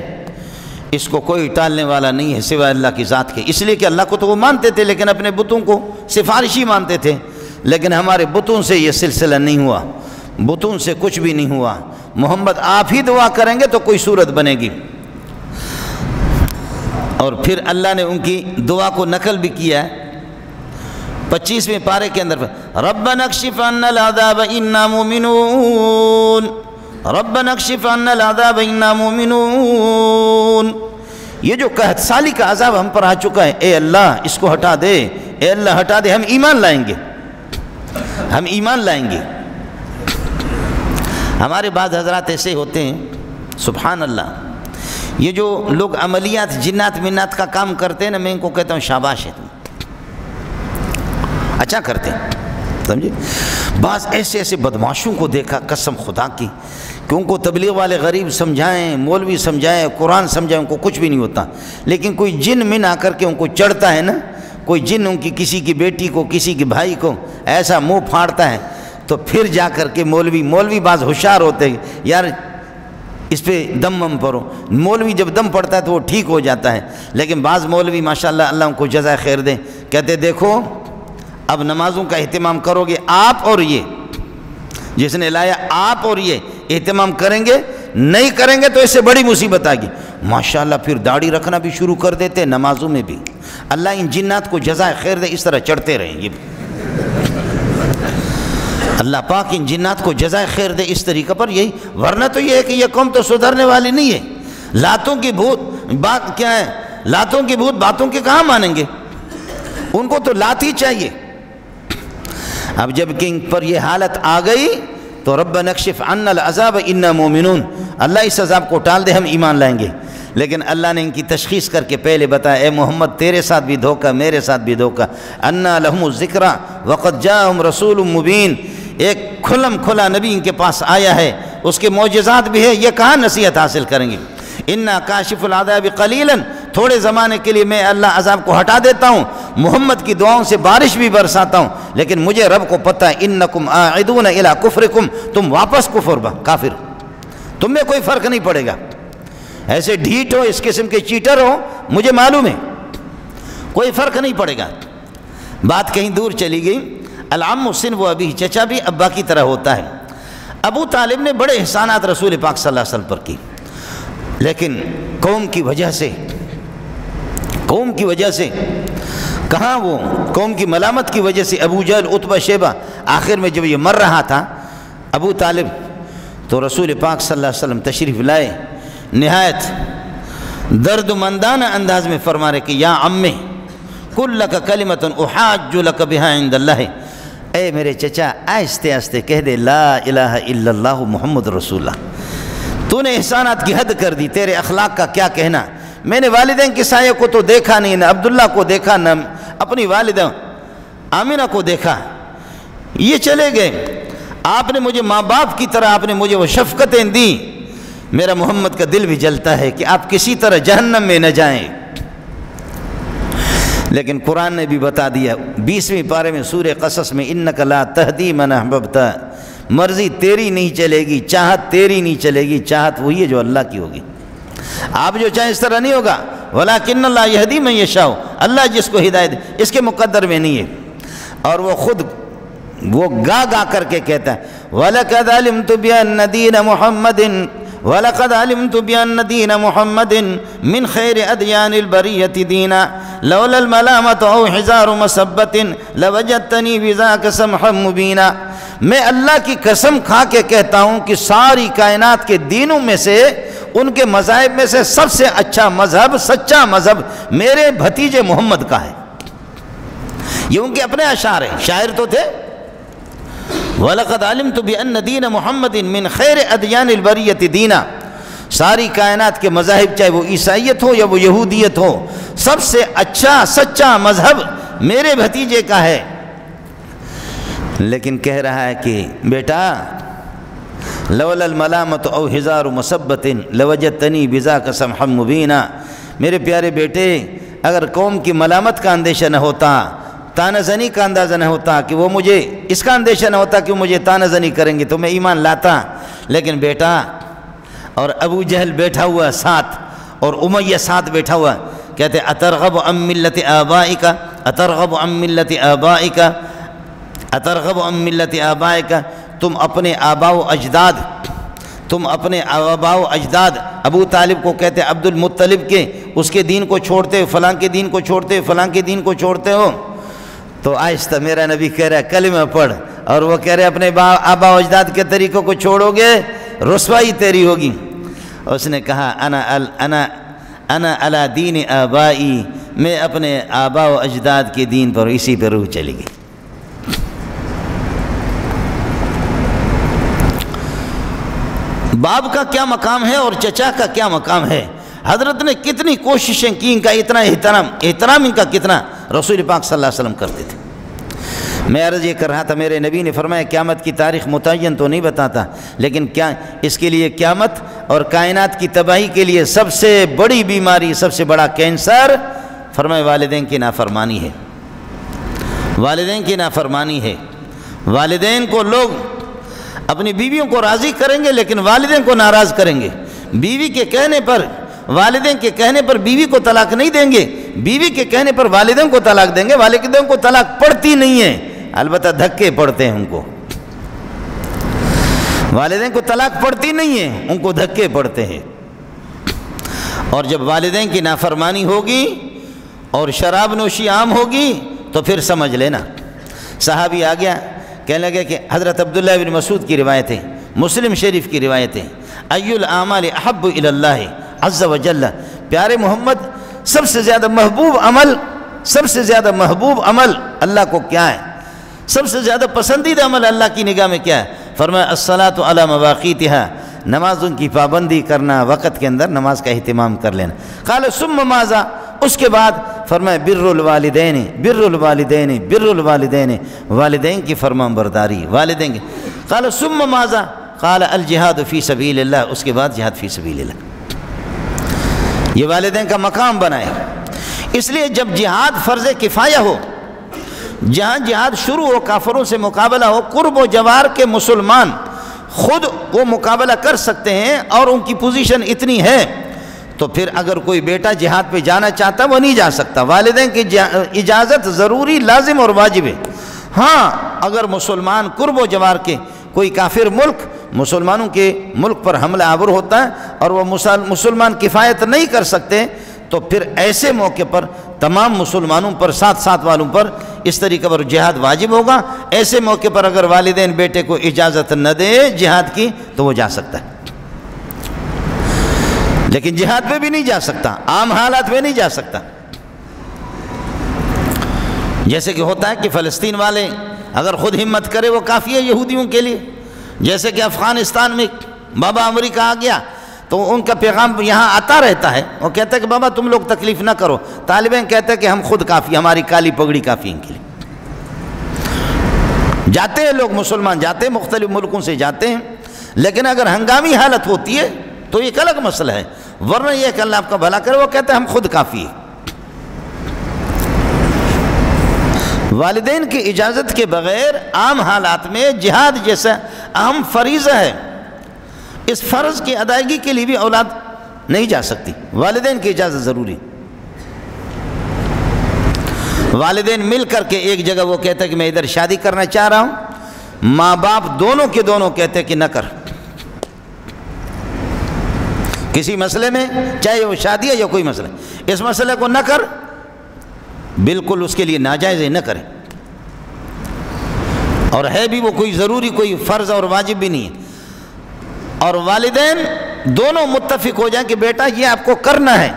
اس کو کوئی ٹالنے والا نہیں ہے سوائے اللہ کی ذات کے، اس لیے کہ اللہ کو تو وہ مانتے تھے لیکن اپنے بتوں کو سفارشی مانتے تھے، لیکن ہمارے بتوں سے یہ سلسلہ نہیں ہوا، بتوں سے کچھ بھی نہیں ہوا، محمد آپ ہی دعا کریں گے تو کوئی صورت بنے گی۔ اور پھر اللہ نے ان کی دعا کو نقل بھی کیا ہے 25ویں پارے کے اندر، ربنا اکشف عنا العذاب انا مؤمنون، ربنا اکشف عنا العذاب انا مؤمنون۔ یہ جو قحط سالی کا عذاب ہم پر آ چکا ہے، اے اللہ اس کو ہٹا دے، اے اللہ ہٹا دے، ہم ایمان لائیں گے، ہم ایمان لائیں گے۔ ہمارے بعض حضرات ایسے ہوتے ہیں سبحان اللہ، یہ جو لوگ عملیات جنات منات کا کام کرتے ہیں نا، میں ان کو کہتا ہوں شاباش ہے، تم اچھا کرتے ہیں، سمجھے۔ بعض ایسے ایسے بدماشوں کو دیکھا قسم خدا کی کہ ان کو تبلیغ والے غریب سمجھائیں، مولوی سمجھائیں، قرآن سمجھائیں، ان کو کچھ بھی نہیں ہوتا، لیکن کوئی جن من آ کر کے ان کو چڑھتا ہے نا، کوئی جن ان کی کسی کی بیٹی کو کسی کے بھائی کو ایسا منہ پھاڑتا ہے، تو پھر جا کر کے مولوی بعض ہوشیار ہوتے ہیں، یار اس پہ دم پڑو، مولوی جب دم پڑتا ہے تو وہ ٹھیک ہو جاتا ہے، لیکن بعض مولوی ماشاءاللہ اللہ ان کو جزائے خیر دیں، کہتے دیکھو اب نمازوں کا اہتمام کرو گے آپ اور یہ جس نے لایا، آپ اور یہ اہتمام کریں گے، نہیں کریں گے تو اس سے بڑی مصیبت آئے گی۔ ماشاءاللہ پھر داڑھی رکھنا بھی شروع کر دیتے نمازوں میں بھی۔ اللہ ان جنات کو جزائے خیر دے، اس طرح چڑھتے رہیں یہ بھی، اللہ پاک ان جنات کو جزائے خیر دے اس طریقہ پر، یہی ورنہ تو یہ ہے کہ یہ قوم تو سدھرنے والی نہیں ہے۔ لاتوں کی بھوت بات کیا ہے، لاتوں کی بھوت باتوں کے کہاں مانیں گے، ان کو تو لات ہی چاہیے۔ اب جب کہ ان پر یہ حالت آ گئی تو ربنا اکشف عنا العذاب انا مومنون، اللہ اس عذاب کو ٹال دے، ہم ایمان لائیں گے۔ لیکن اللہ نے ان کی تشخیص کر کے پہلے بتایا، اے محمد تیرے ساتھ بھی دھوکہ، میرے ساتھ بھی دھوکہ، انا لہم الذکری وقد جاءہم رسول مبین، ایک کھلا نبی ان کے پاس آیا ہے، اس کے معجزات بھی ہے، یہ کہاں نصیحت حاصل کریں گے۔ انا کاشف العذاب قلیلا، تھوڑے زمانے کے لیے میں اللہ عذاب کو ہٹا دیتا ہوں، محمد کی دعاؤں سے بارش بھی برساتا ہوں، لیکن مجھے رب کو پتہ ہے انکم عائدون الی کفرکم، تم واپس کافر، تم میں کوئی فرق نہیں پڑے گا، ایسے ڈھیٹ ہو، اس قسم کے چیٹر ہو، مجھے معلوم ہے کوئی فرق نہیں پڑے گا۔ بات کہیں دور چلی گئی، العم صنو ابی، چچا بھی ابا کی طرح ہوتا ہے۔ ابو طالب نے بڑے احسانات رسول پاک صلی اللہ علیہ وسلم پر کی، لیکن قوم کی وجہ سے کہاں، وہ قوم کی ملامت کی وجہ سے ابو جہل، عتبہ، شیبہ، آخر میں جب یہ مر رہا تھا ابو طالب، تو رسول پاک صلی اللہ علیہ وسلم تشریف لائے، نہایت درد مندانہ انداز میں فرما رہے کہ یا عمِ قل لک کلمۃ احاج لک بہا عند اللہ، اے میرے چچا آہستہ آہستہ کہہ دے لا الہ الا اللہ محمد رسول اللہ، تو نے احسانات کی حد کر دی، تیرے اخلاق کا کیا کہنا، میں نے والدین کے سایہ کو تو دیکھا نہیں، نہ عبداللہ کو دیکھا، نہ اپنی والدہ آمینہ کو دیکھا، یہ چلے گئے، آپ نے مجھے ماں باپ کی طرح آپ نے مجھے وہ شفقتیں دیں، میرا محمد کا دل بھی جلتا ہے کہ آپ کسی طرح جہنم میں نہ جائیں۔ لیکن قرآن نے بھی بتا دیا 20ویں پارے میں سورہ قصص میں، انک لا تہدی من احببت، مرضی تیری نہیں چلے گی، چاہت تیری نہیں چلے گی، چاہت وہی ہے جو اللہ کی ہوگی، آپ جو چاہیں اس طرح نہیں ہوگا، ولیکن اللہ یہدی من یشاء، اللہ جس کو ہدایت اس کے مقدر میں نہیں ہے۔ اور وہ خود وہ گا کر کے کہتا ہے وَلَقَدْ عَلِمْتُ بِأَنَّ دِينَ مُحَمَّدٍ وَلَقَدْ عَلِمْتُ بِأَنَّ دِينَ مُحَمَّدٍ مِّنْ خَيْرِ أَدْيَانِ الْبَرِيَّةِ دِينًا لَوْلَا الْمَلَامَةُ أَوْ حِزَارُ مَصَبَّةٍ لَوَجَدْتَنِي بِذَاكَ سَمْحًا مُّبِينًا، میں اللہ کی قسم کھا کے کہتا ہوں کہ ساری کائنات کے دینوں میں سے، ان کے مذاہب میں سے سب سے اچھا مذہب، سچا مذہب میرے بھتیجے محمد کا ہے۔ یہ ان کے اپنے اشعار ہیں، شاعر تو تھے۔ وَلَقَدْ عَلِمْتُ بِأَنَّ دِينَ مُحَمَّدٍ مِّنْ خَيْرِ أَدْيَانِ الْبَرِيَّةِ دِينًا، ساری کائنات کے مذاہب چاہے وہ عیسائیت ہو یا وہ یہودیت ہو، سب سے اچھا سچا مذہب میرے بھتیجے کا ہے۔ لیکن کہہ رہا ہے کہ بیٹا لولا الملامۃ او حزار مصبۃ لوجدتنی بذاک سمحا مبینا، میرے پیارے بیٹے اگر قوم کی ملامت کا اندیشہ نہ ہوتا، تانہ زنی کا اندازہ نہ ہوتا، کہ وہ مجھے اس کا اندیشہ نہ ہوتا کہ وہ مجھے تانہ زنی کریں گے تو میں ایمان لاتا، لیکن بیٹا اور ابو جہل بیٹھا ہوا ساتھ، اور امیہ ساتھ بیٹھا ہوا کہتے اترغب عن ملت آبائک اترغب عن ملت آبائک اترغب عن ملت آبائک، تم اپنے آباء و اجداد ابو طالب کو کہتے عبد المطلب کے، اس کے دین کو چھوڑتے ہو، فلاں کے دین کو چھوڑتے ہو، فلاں کے دین کو چھوڑتے ہو۔ تو آہستہ میرا نبی کہہ رہا ہے کلمہ پڑھ، اور وہ کہہ رہے اپنے آباء و اجداد کے طریقوں کو چھوڑو گے رسوائی تیری ہوگی۔ اس نے کہا انا علی دین آبائی، میں اپنے آباء و اجداد کے دین پر، اسی پر روح چلی گئی۔ باپ کا کیا مقام ہے اور چچا کا کیا مقام ہے، حضرت نے کتنی کوششیں کی، ان کا اتنا احترام ان کا کتنا رسول پاک صلی اللہ علیہ وسلم کرتے تھے۔ میں عرض یہ کر رہا تھا، میرے نبی نے فرمایا قیامت کی تاریخ متعین تو نہیں بتاتا، لیکن کیا اس کے لیے قیامت اور کائنات کی تباہی کے لیے سب سے بڑی بیماری، سب سے بڑا کینسر، فرمایا والدین کی نافرمانی ہے۔ والدین کی نافرمانی ہے۔ والدین کو لوگ اپنی بیویوں کو راضی کریں گے لیکن والدین کو ناراض کریں گے۔ بیوی کے کہنے پر، والدین کے کہنے پر بیوی کو طلاق نہیں دیں گے، بیوی کے کہنے پر والدین کو طلاق دیں گے۔ والدین کو طلاق پڑتی نہیں ہے، البتہ دھکے پڑتے ہیں ان کو۔ والدین کو طلاق پڑتی نہیں ہے، ان کو دھکے پڑتے ہیں۔ اور جب والدین کی نافرمانی ہوگی اور شراب نوشی عام ہوگی تو پھر سمجھ لینا۔ صحابی آ گیا کہنے لگے کہ حضرت عبداللہ بن مسعود کی روایت ہے، مسلم شریف کی روایت ہے، ای الاعمال احب الی اللہ عز وجل، پیارے محمد سب سے زیادہ محبوب عمل، سب سے زیادہ محبوب عمل اللہ کو کیا ہے، سب سے زیادہ پسندیدہ عمل اللہ کی نگاہ میں کیا ہے؟ فرمایا الصلاۃ علی مواقیتہا، نمازوں کی پابندی کرنا، وقت کے اندر نماز کا اہتمام کر لینا۔ قال ثم ماذا، اس کے بعد فرمایا بر الوالدین بر الوالدین بر الوالدین، والدین کی فرمان برداری، والدین کی۔ قال ثم ماذا، قال الجہاد فی سبیل اللہ، اس کے بعد جہاد فی سبیل اللہ۔ یہ والدین کا مقام بنائے۔ اس لیے جب جہاد فرض کفایہ ہو، جہاں جہاد شروع ہو، کافروں سے مقابلہ ہو، قرب و جوار کے مسلمان خود وہ مقابلہ کر سکتے ہیں اور ان کی پوزیشن اتنی ہے، تو پھر اگر کوئی بیٹا جہاد پہ جانا چاہتا وہ نہیں جا سکتا۔ والدین کی اجازت ضروری، لازم اور واجب ہے۔ ہاں اگر مسلمان قرب و جوار کے کوئی کافر ملک مسلمانوں کے ملک پر حملہ آور ہوتا ہے اور وہ مسلمان کفایت نہیں کر سکتے، تو پھر ایسے موقع پر تمام مسلمانوں پر، ساتھ والوں پر اس طریقے پر جہاد واجب ہوگا۔ ایسے موقع پر اگر والدین بیٹے کو اجازت نہ دے جہاد کی تو وہ جا سکتا ہے، لیکن جہاد پہ بھی نہیں جا سکتا، عام حالات میں نہیں جا سکتا۔ جیسے کہ ہوتا ہے کہ فلسطین والے اگر خود ہمت کرے وہ کافی ہے یہودیوں کے لیے، جیسے کہ افغانستان میں بابا امریکہ آ گیا تو ان کا پیغام یہاں آتا رہتا ہے، وہ کہتا ہے کہ بابا تم لوگ تکلیف نہ کرو، طالبین کہتے ہیں کہ ہم خود کافی، ہماری کالی پگڑی کافی ان کے لیے۔ جاتے ہیں لوگ، مسلمان جاتے ہیں، مختلف ملکوں سے جاتے ہیں، لیکن اگر ہنگامی حالت ہوتی ہے تو یہ ایک الگ مسئلہ ہے، ورنہ یہ کہ اللہ آپ کا بھلا کرے، وہ کہتے ہیں ہم خود کافی ہیں۔ والدین کی اجازت کے بغیر عام حالات میں جہاد جیسا اہم فریضہ ہے، اس فرض کی ادائیگی کے لیے بھی اولاد نہیں جا سکتی، والدین کی اجازت ضروری۔ والدین مل کر کے ایک جگہ وہ کہتے ہیں کہ میں ادھر شادی کرنا چاہ رہا ہوں، ماں باپ دونوں کے دونوں کہتے ہیں کہ نہ کر، کسی مسئلے میں چاہے وہ شادی ہے یا کوئی مسئلہ، اس مسئلے کو نہ کر، بالکل اس کے لیے ناجائز ہے، نہ کرے، اور ہے بھی وہ کوئی ضروری، کوئی فرض اور واجب بھی نہیں ہے۔ اور والدین دونوں متفق ہو جائیں کہ بیٹا یہ آپ کو کرنا ہے،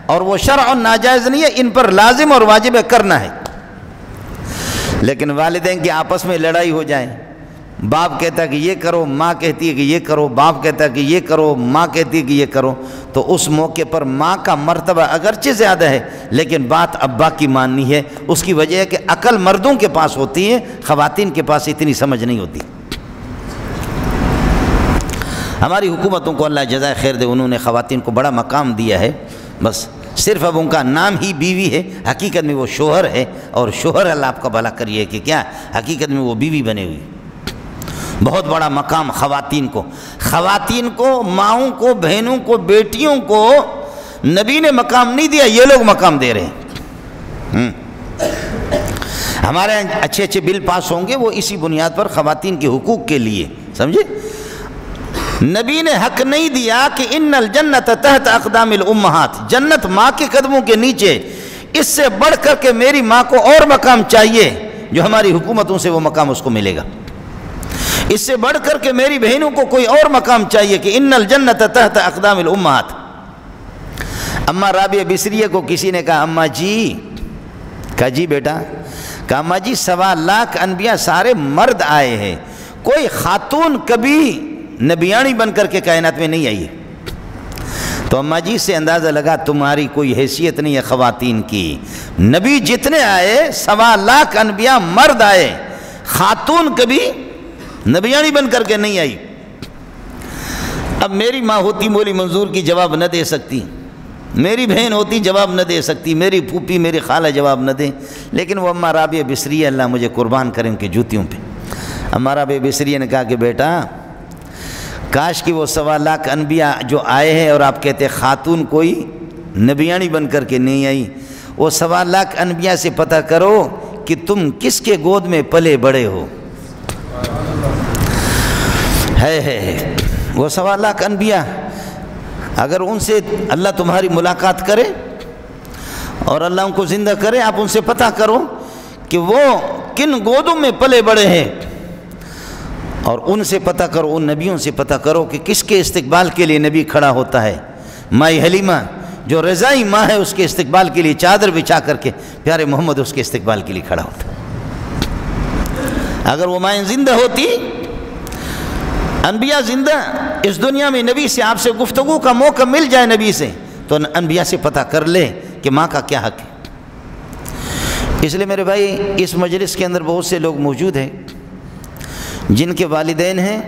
اور وہ شرع ناجائز نہیں ہے، ان پر لازم اور واجب ہے کرنا ہے۔ لیکن والدین کی آپس میں لڑائی ہو جائے، باپ کہتا ہے کہ یہ کرو، ماں کہتی ہے کہ یہ کرو، باپ کہتا ہے کہ یہ کرو، ماں کہتی ہے کہ یہ کرو، تو اس موقع پر ماں کا مرتبہ اگرچہ زیادہ ہے لیکن بات ابا کی ماننی ہے۔ اس کی وجہ ہے کہ عقل مردوں کے پاس ہوتی ہے، خواتین کے پاس اتنی سمجھ نہیں ہوتی۔ ہماری حکومتوں کو اللہ جزائے خیر دے، انہوں نے خواتین کو بڑا مقام دیا ہے، بس صرف اب ان کا نام ہی بیوی ہے، حقیقت میں وہ شوہر ہے، اور شوہر اللہ آپ کا بھلا کریے کہ کیا حقیقت میں وہ بیوی بنے ہوئی۔ بہت بڑا مقام خواتین کو، ماؤں کو، بہنوں کو، بیٹیوں کو نبی نے مقام نہیں دیا، یہ لوگ مقام دے رہے ہیں۔ ہمارے اچھے اچھے بل پاس ہوں گے وہ اسی بنیاد پر خواتین کے حقوق کے لیے، سمجھے؟ نبی نے حق نہیں دیا کہ ان الجنت تحت اقدام الامہات، جنت ماں کے قدموں کے نیچے، اس سے بڑھ کر کے میری ماں کو اور مقام چاہیے جو ہماری حکومتوں سے وہ مقام اس کو ملے گا، اس سے بڑھ کر کے میری بہنوں کو کوئی اور مقام چاہیے کہ ان الجنت تحت اقدام الامہات۔ اماں رابعہ بصریہ کو کسی نے کہا اماں جی، کہا جی بیٹا، کہا اماں جی 1.25 لاکھ انبیاء سارے مرد آئے ہیں، کوئی خاتون کبھی نبیانی بن کر کے کائنات میں نہیں آئی ہے۔ تو اماں جی سے اندازہ لگا تمہاری کوئی حیثیت نہیں ہے خواتین کی، نبی جتنے آئے 1.25 لاکھ انبیاء مرد آئے، خاتون کبھی نبیانی بن کر کے نہیں آئی۔ اب میری ماں ہوتی مولی منظور کی جواب نہ دے سکتی، میری بہن ہوتی جواب نہ دے سکتی، میری پھوپھی میری خالہ جواب نہ دیں، لیکن وہ اماں رابعہ بصریہ اللہ مجھے قربان کریں ان کی جوتیوں پہ۔ اماں رابعہ بصریہ نے کہا کہ بیٹا کاش کہ وہ 1.25 لاکھ انبیاء جو آئے ہیں اور آپ کہتے خاتون کوئی نبیانی بن کر کے نہیں آئی، وہ 1.25 لاکھ انبیاء سے پتہ کرو کہ تم کس کے گود میں پلے بڑے ہو۔ ہے وہ 1.25 لاکھ انبیاء، اگر ان سے اللہ تمہاری ملاقات کرے اور اللہ ان کو زندہ کرے، آپ ان سے پتہ کرو کہ وہ کن گودوں میں پلے بڑے ہیں، اور ان سے پتہ کرو، ان نبیوں سے پتہ کرو کہ کس کے استقبال کے لیے نبی کھڑا ہوتا ہے۔ مائی حلیمہ جو رضائی ماں ہے اس کے استقبال کے لیے چادر بچھا کر کے پیارے محمد اس کے استقبال کے لیے کھڑا ہوتا ہے۔ اگر وہ مائیں زندہ ہوتی، انبیاء زندہ اس دنیا میں نبی سے آپ سے گفتگو کا موقع مل جائے نبی سے، تو انبیاء سے پتہ کر لے کہ ماں کا کیا حق ہے۔ اس لیے میرے بھائی اس مجلس کے اندر بہت سے لوگ موجود ہیں جن کے والدین ہیں،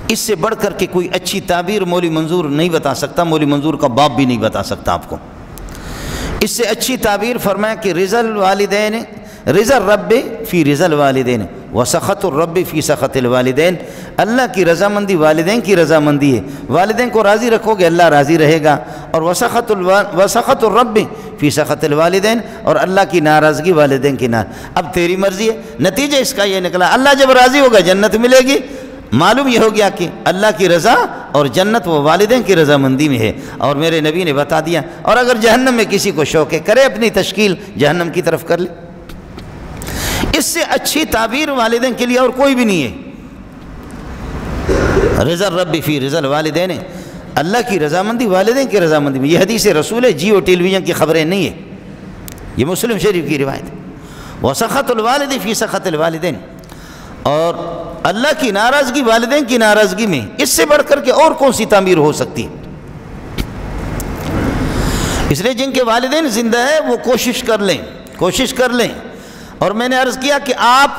اس سے بڑھ کر کے کوئی اچھی تعبیر مولی منظور نہیں بتا سکتا، مولی منظور کا باپ بھی نہیں بتا سکتا آپ کو۔ اس سے اچھی تعبیر فرمایا کہ رضا الوالدین، رضا الرب فی رضا الوالدین وسخط الرب فی سخط الوالدین، اللہ کی رضامندی والدین کی رضامندی ہے، والدین کو راضی رکھو گے اللہ راضی رہے گا، اور وسخط الرب فی سخط الوالدین، اور اللہ کی ناراضگی والدین کی اب تیری مرضی ہے۔ نتیجہ اس کا یہ نکلا اللہ جب راضی ہوگا جنت ملے گی، معلوم یہ ہو گیا کہ اللہ کی رضا اور جنت وہ والدین کی رضامندی میں ہے، اور میرے نبی نے بتا دیا۔ اور اگر جہنم میں کسی کو شوق ہے کرے اپنی تشکیل جہنم کی طرف کر لے، اس سے اچھی تعبیر والدین کے لیے اور کوئی بھی نہیں ہے۔ رضا الرب فی رضا الوالدین، اللہ کی رضامندی والدین کی رضامندی میں، یہ حدیث رسول ہے، جیو ٹیلی ویژن کی خبریں نہیں ہیں، یہ مسلم شریف کی روایت ہے۔ وسخط الوالد فی سخط الوالدین، اور اللہ کی ناراضگی والدین کی ناراضگی میں، اس سے بڑھ کر کے اور کون سی تعبیر ہو سکتی ہے؟ اس لیے جن کے والدین زندہ ہیں وہ کوشش کر لیں۔ اور میں نے عرض کیا کہ آپ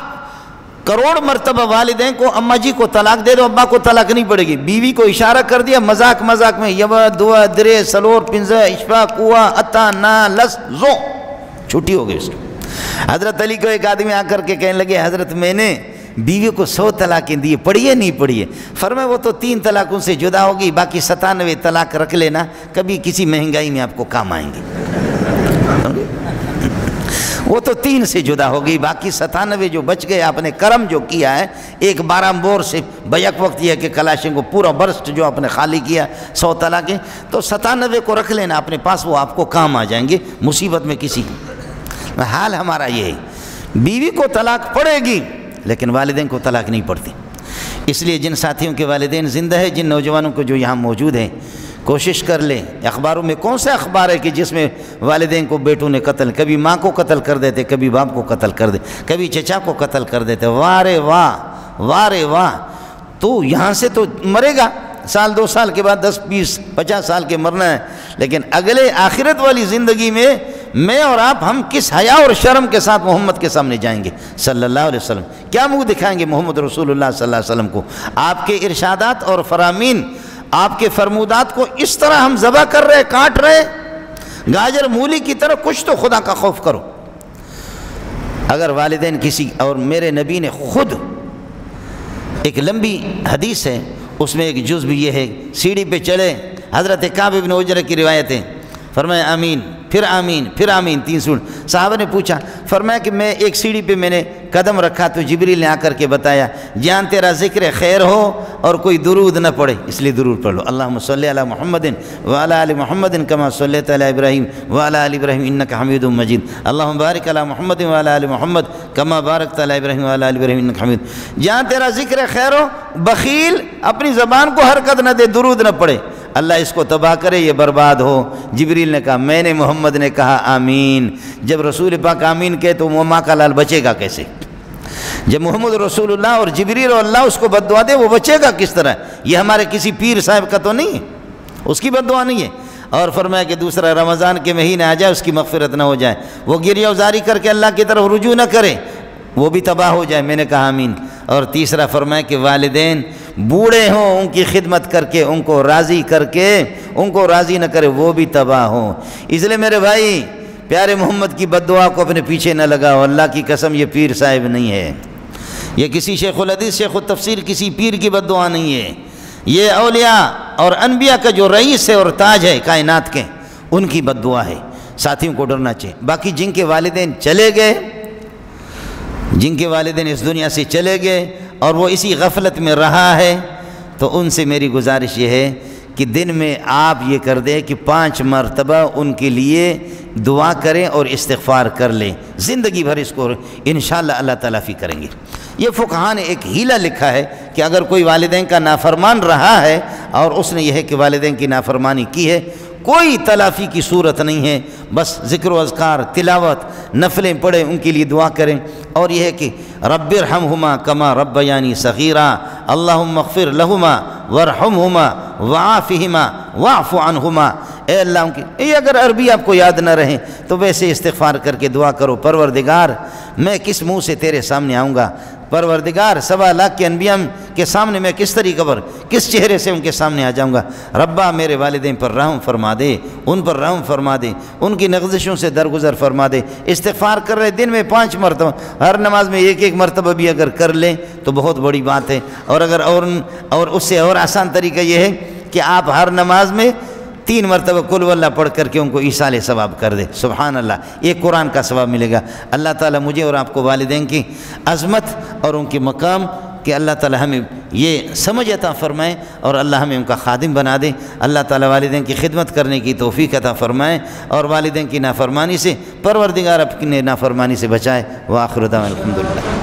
کروڑ مرتبہ والدین کو اماں جی کو طلاق دے دو، ابا کو طلاق نہیں پڑے گی، بیوی کو اشارہ کر دیا مذاق میں، یبا دعا درے سلور پنزہ اشفا قوا اتا نا لس زو، چھٹی ہو گئی اس کی۔ حضرت علی کو ایک آدمی آ کر کے کہنے لگے حضرت میں نے بیوی کو 100 طلاقیں دیے، پڑھیے نہیں پڑھیے؟ فرمایا وہ تو 3 طلاقوں سے جدا ہوگی، باقی 97 طلاق رکھ لینا، کبھی کسی مہنگائی میں آپ کو کام آئیں گے۔ وہ تو 3 سے جدا ہو گئی، باقی 97 جو بچ گئے، آپ نے کرم جو کیا ہے، ایک 12 بور سے بیک وقت یہ کہ کلاشن کو پورا برسٹ جو آپ نے خالی کیا 100 طلاقیں، تو 97 کو رکھ لینا اپنے پاس، وہ آپ کو کام آ جائیں گے مصیبت میں کسی کی۔ حال ہمارا یہ ہے، بیوی کو طلاق پڑے گی لیکن والدین کو طلاق نہیں پڑتی۔ اس لیے جن ساتھیوں کے والدین زندہ ہیں، جن نوجوانوں کو جو یہاں موجود ہیں، کوشش کر لیں۔ اخباروں میں کون سا اخبار ہے کہ جس میں والدین کو بیٹوں نے قتل، کبھی ماں کو قتل کر دیتے، کبھی باپ کو قتل کر دیتے، کبھی چچا کو قتل کر دیتے۔ وارے واہ، تو یہاں سے تو مرے گا، 1-2 سال کے بعد 10 20 50 سال کے مرنا ہے، لیکن اگلے آخرت والی زندگی میں میں اور آپ ہم کس حیا اور شرم کے ساتھ محمد کے سامنے جائیں گے صلی اللہ علیہ وسلم؟ کیا منہ دکھائیں گے محمد رسول اللہ صلی اللہ علیہ وسلم کو؟ آپ کے ارشادات اور فرامین، آپ کے فرمودات کو اس طرح ہم ذبح کر رہے، کاٹ رہے، گاجر مولی کی طرح، کچھ تو خدا کا خوف کرو۔ اگر والدین کسی، اور میرے نبی نے خود، ایک لمبی حدیث ہے اس میں ایک جز بھی یہ ہے، سیڑھی پہ چلے حضرت کعب بن عجرہ کی روایت ہے، فرمایا آمین، پھر آمین، پھر آمین، 3 سوڑ۔ صحابہ نے پوچھا، فرمایا کہ میں ایک سیڑھی پہ میں نے قدم رکھا تو جبریل نے آ کر کے بتایا جہاں تیرا ذکر خیر ہو اور کوئی درود نہ پڑھے اس لیے درود پڑھ لو، اللہم صلی علی محمد وعلی آل محمد کما صلیت علی ابراہیم وعلی آل ابراہیم انک حمید مجید، اللہم بارک علی محمد وعلی آل محمد کما بارکت علی ابراہیم وعلی آل ابراہیم انک حمید۔ جہاں تیرا ذکر خیر ہو، بخیل اپنی زبان کو حرکت نہ دے، درود نہ پڑھے، اللہ اس کو تباہ کرے، یہ برباد ہو۔ جبریل نے کہا میں نے، محمد نے کہا آمین۔ جب رسول پاک آمین کہے تو وہ ماں کا لال بچے گا کیسے؟ جب محمد رسول اللہ اور جبریل اور اللہ اس کو بد دعا دے وہ بچے گا کس طرح؟ یہ ہمارے کسی پیر صاحب کا تو نہیں ہے، اس کی بد دعا نہیں ہے۔ اور فرمایا کہ دوسرا، رمضان کے مہینے آ جائے اس کی مغفرت نہ ہو جائے، وہ گریہ وزاری کر کے اللہ کی طرف رجوع نہ کرے، وہ بھی تباہ ہو جائے، میں نے کہا آمین۔ اور تیسرا فرمایا کہ والدین بوڑھے ہوں ان کی خدمت کر کے ان کو راضی کر کے ان کو راضی نہ کرے، وہ بھی تباہ ہوں۔ اس لیے میرے بھائی پیارے محمد کی بد دعا کو اپنے پیچھے نہ لگاؤ، اللہ کی قسم یہ پیر صاحب نہیں ہے، یہ کسی شیخ الحدیث شیخ التفسیر کسی پیر کی بد دعا نہیں ہے، یہ اولیاء اور انبیاء کا جو رئیس ہے اور تاج ہے کائنات کے، ان کی بد دعا ہے۔ ساتھیوں کو ڈرنا چاہیے۔ باقی جن کے والدین چلے گئے، جن کے والدین اس دنیا سے چلے گئے اور وہ اسی غفلت میں رہا ہے، تو ان سے میری گزارش یہ ہے کہ دن میں آپ یہ کر دیں کہ 5 مرتبہ ان کے لیے دعا کریں اور استغفار کر لیں، زندگی بھر اس کو انشاءاللہ اللہ تلافی کریں گے۔ یہ فقہاء نے ایک ہیلہ لکھا ہے کہ اگر کوئی والدین کا نافرمان رہا ہے اور اس نے یہ ہے کہ والدین کی نافرمانی کی ہے، کوئی تلافی کی صورت نہیں ہے، بس ذکر و اذکار، تلاوت، نفلیں پڑھیں، ان کے لیے دعا کریں۔ اور یہ ہے کہ رب ارحمہما کما ربیانی صغیرا، اللہم اغفر لہما وارحمہما وعافہما واعف عنہما۔ اے اللہ ان کی، یہ اگر عربی آپ کو یاد نہ رہے تو ویسے استغفار کر کے دعا کرو، پروردگار میں کس منہ سے تیرے سامنے آؤں گا، پروردگار 1.25 لاکھ کے انبیاء کے سامنے میں کس طریقے پر، کس چہرے سے ان کے سامنے آ جاؤں گا۔ ربا میرے والدین پر رحم فرما دے، ان پر رحم فرما دے، ان کی نغزشوں سے درگزر فرما دے۔ استغفار کر رہے دن میں 5 مرتبہ، ہر نماز میں 1 مرتبہ بھی اگر کر لیں تو بہت بڑی بات ہے۔ اور اگر اور اس سے اور آسان طریقہ یہ ہے کہ آپ ہر نماز میں 3 مرتبہ قل واللہ پڑھ کر کے ان کو ایصال ثواب کر دے، سبحان اللہ، ایک قرآن کا ثواب ملے گا۔ اللہ تعالیٰ مجھے اور آپ کو والدین کی عظمت اور ان کے مقام کہ اللہ تعالیٰ ہمیں یہ سمجھ عطا فرمائے اور اللہ ہمیں ان کا خادم بنا دے۔ اللہ تعالیٰ والدین کی خدمت کرنے کی توفیق عطا فرمائے اور والدین کی نافرمانی سے، پروردگار اپنے نافرمانی سے بچائے۔ وآخر دعوانا الحمدللہ۔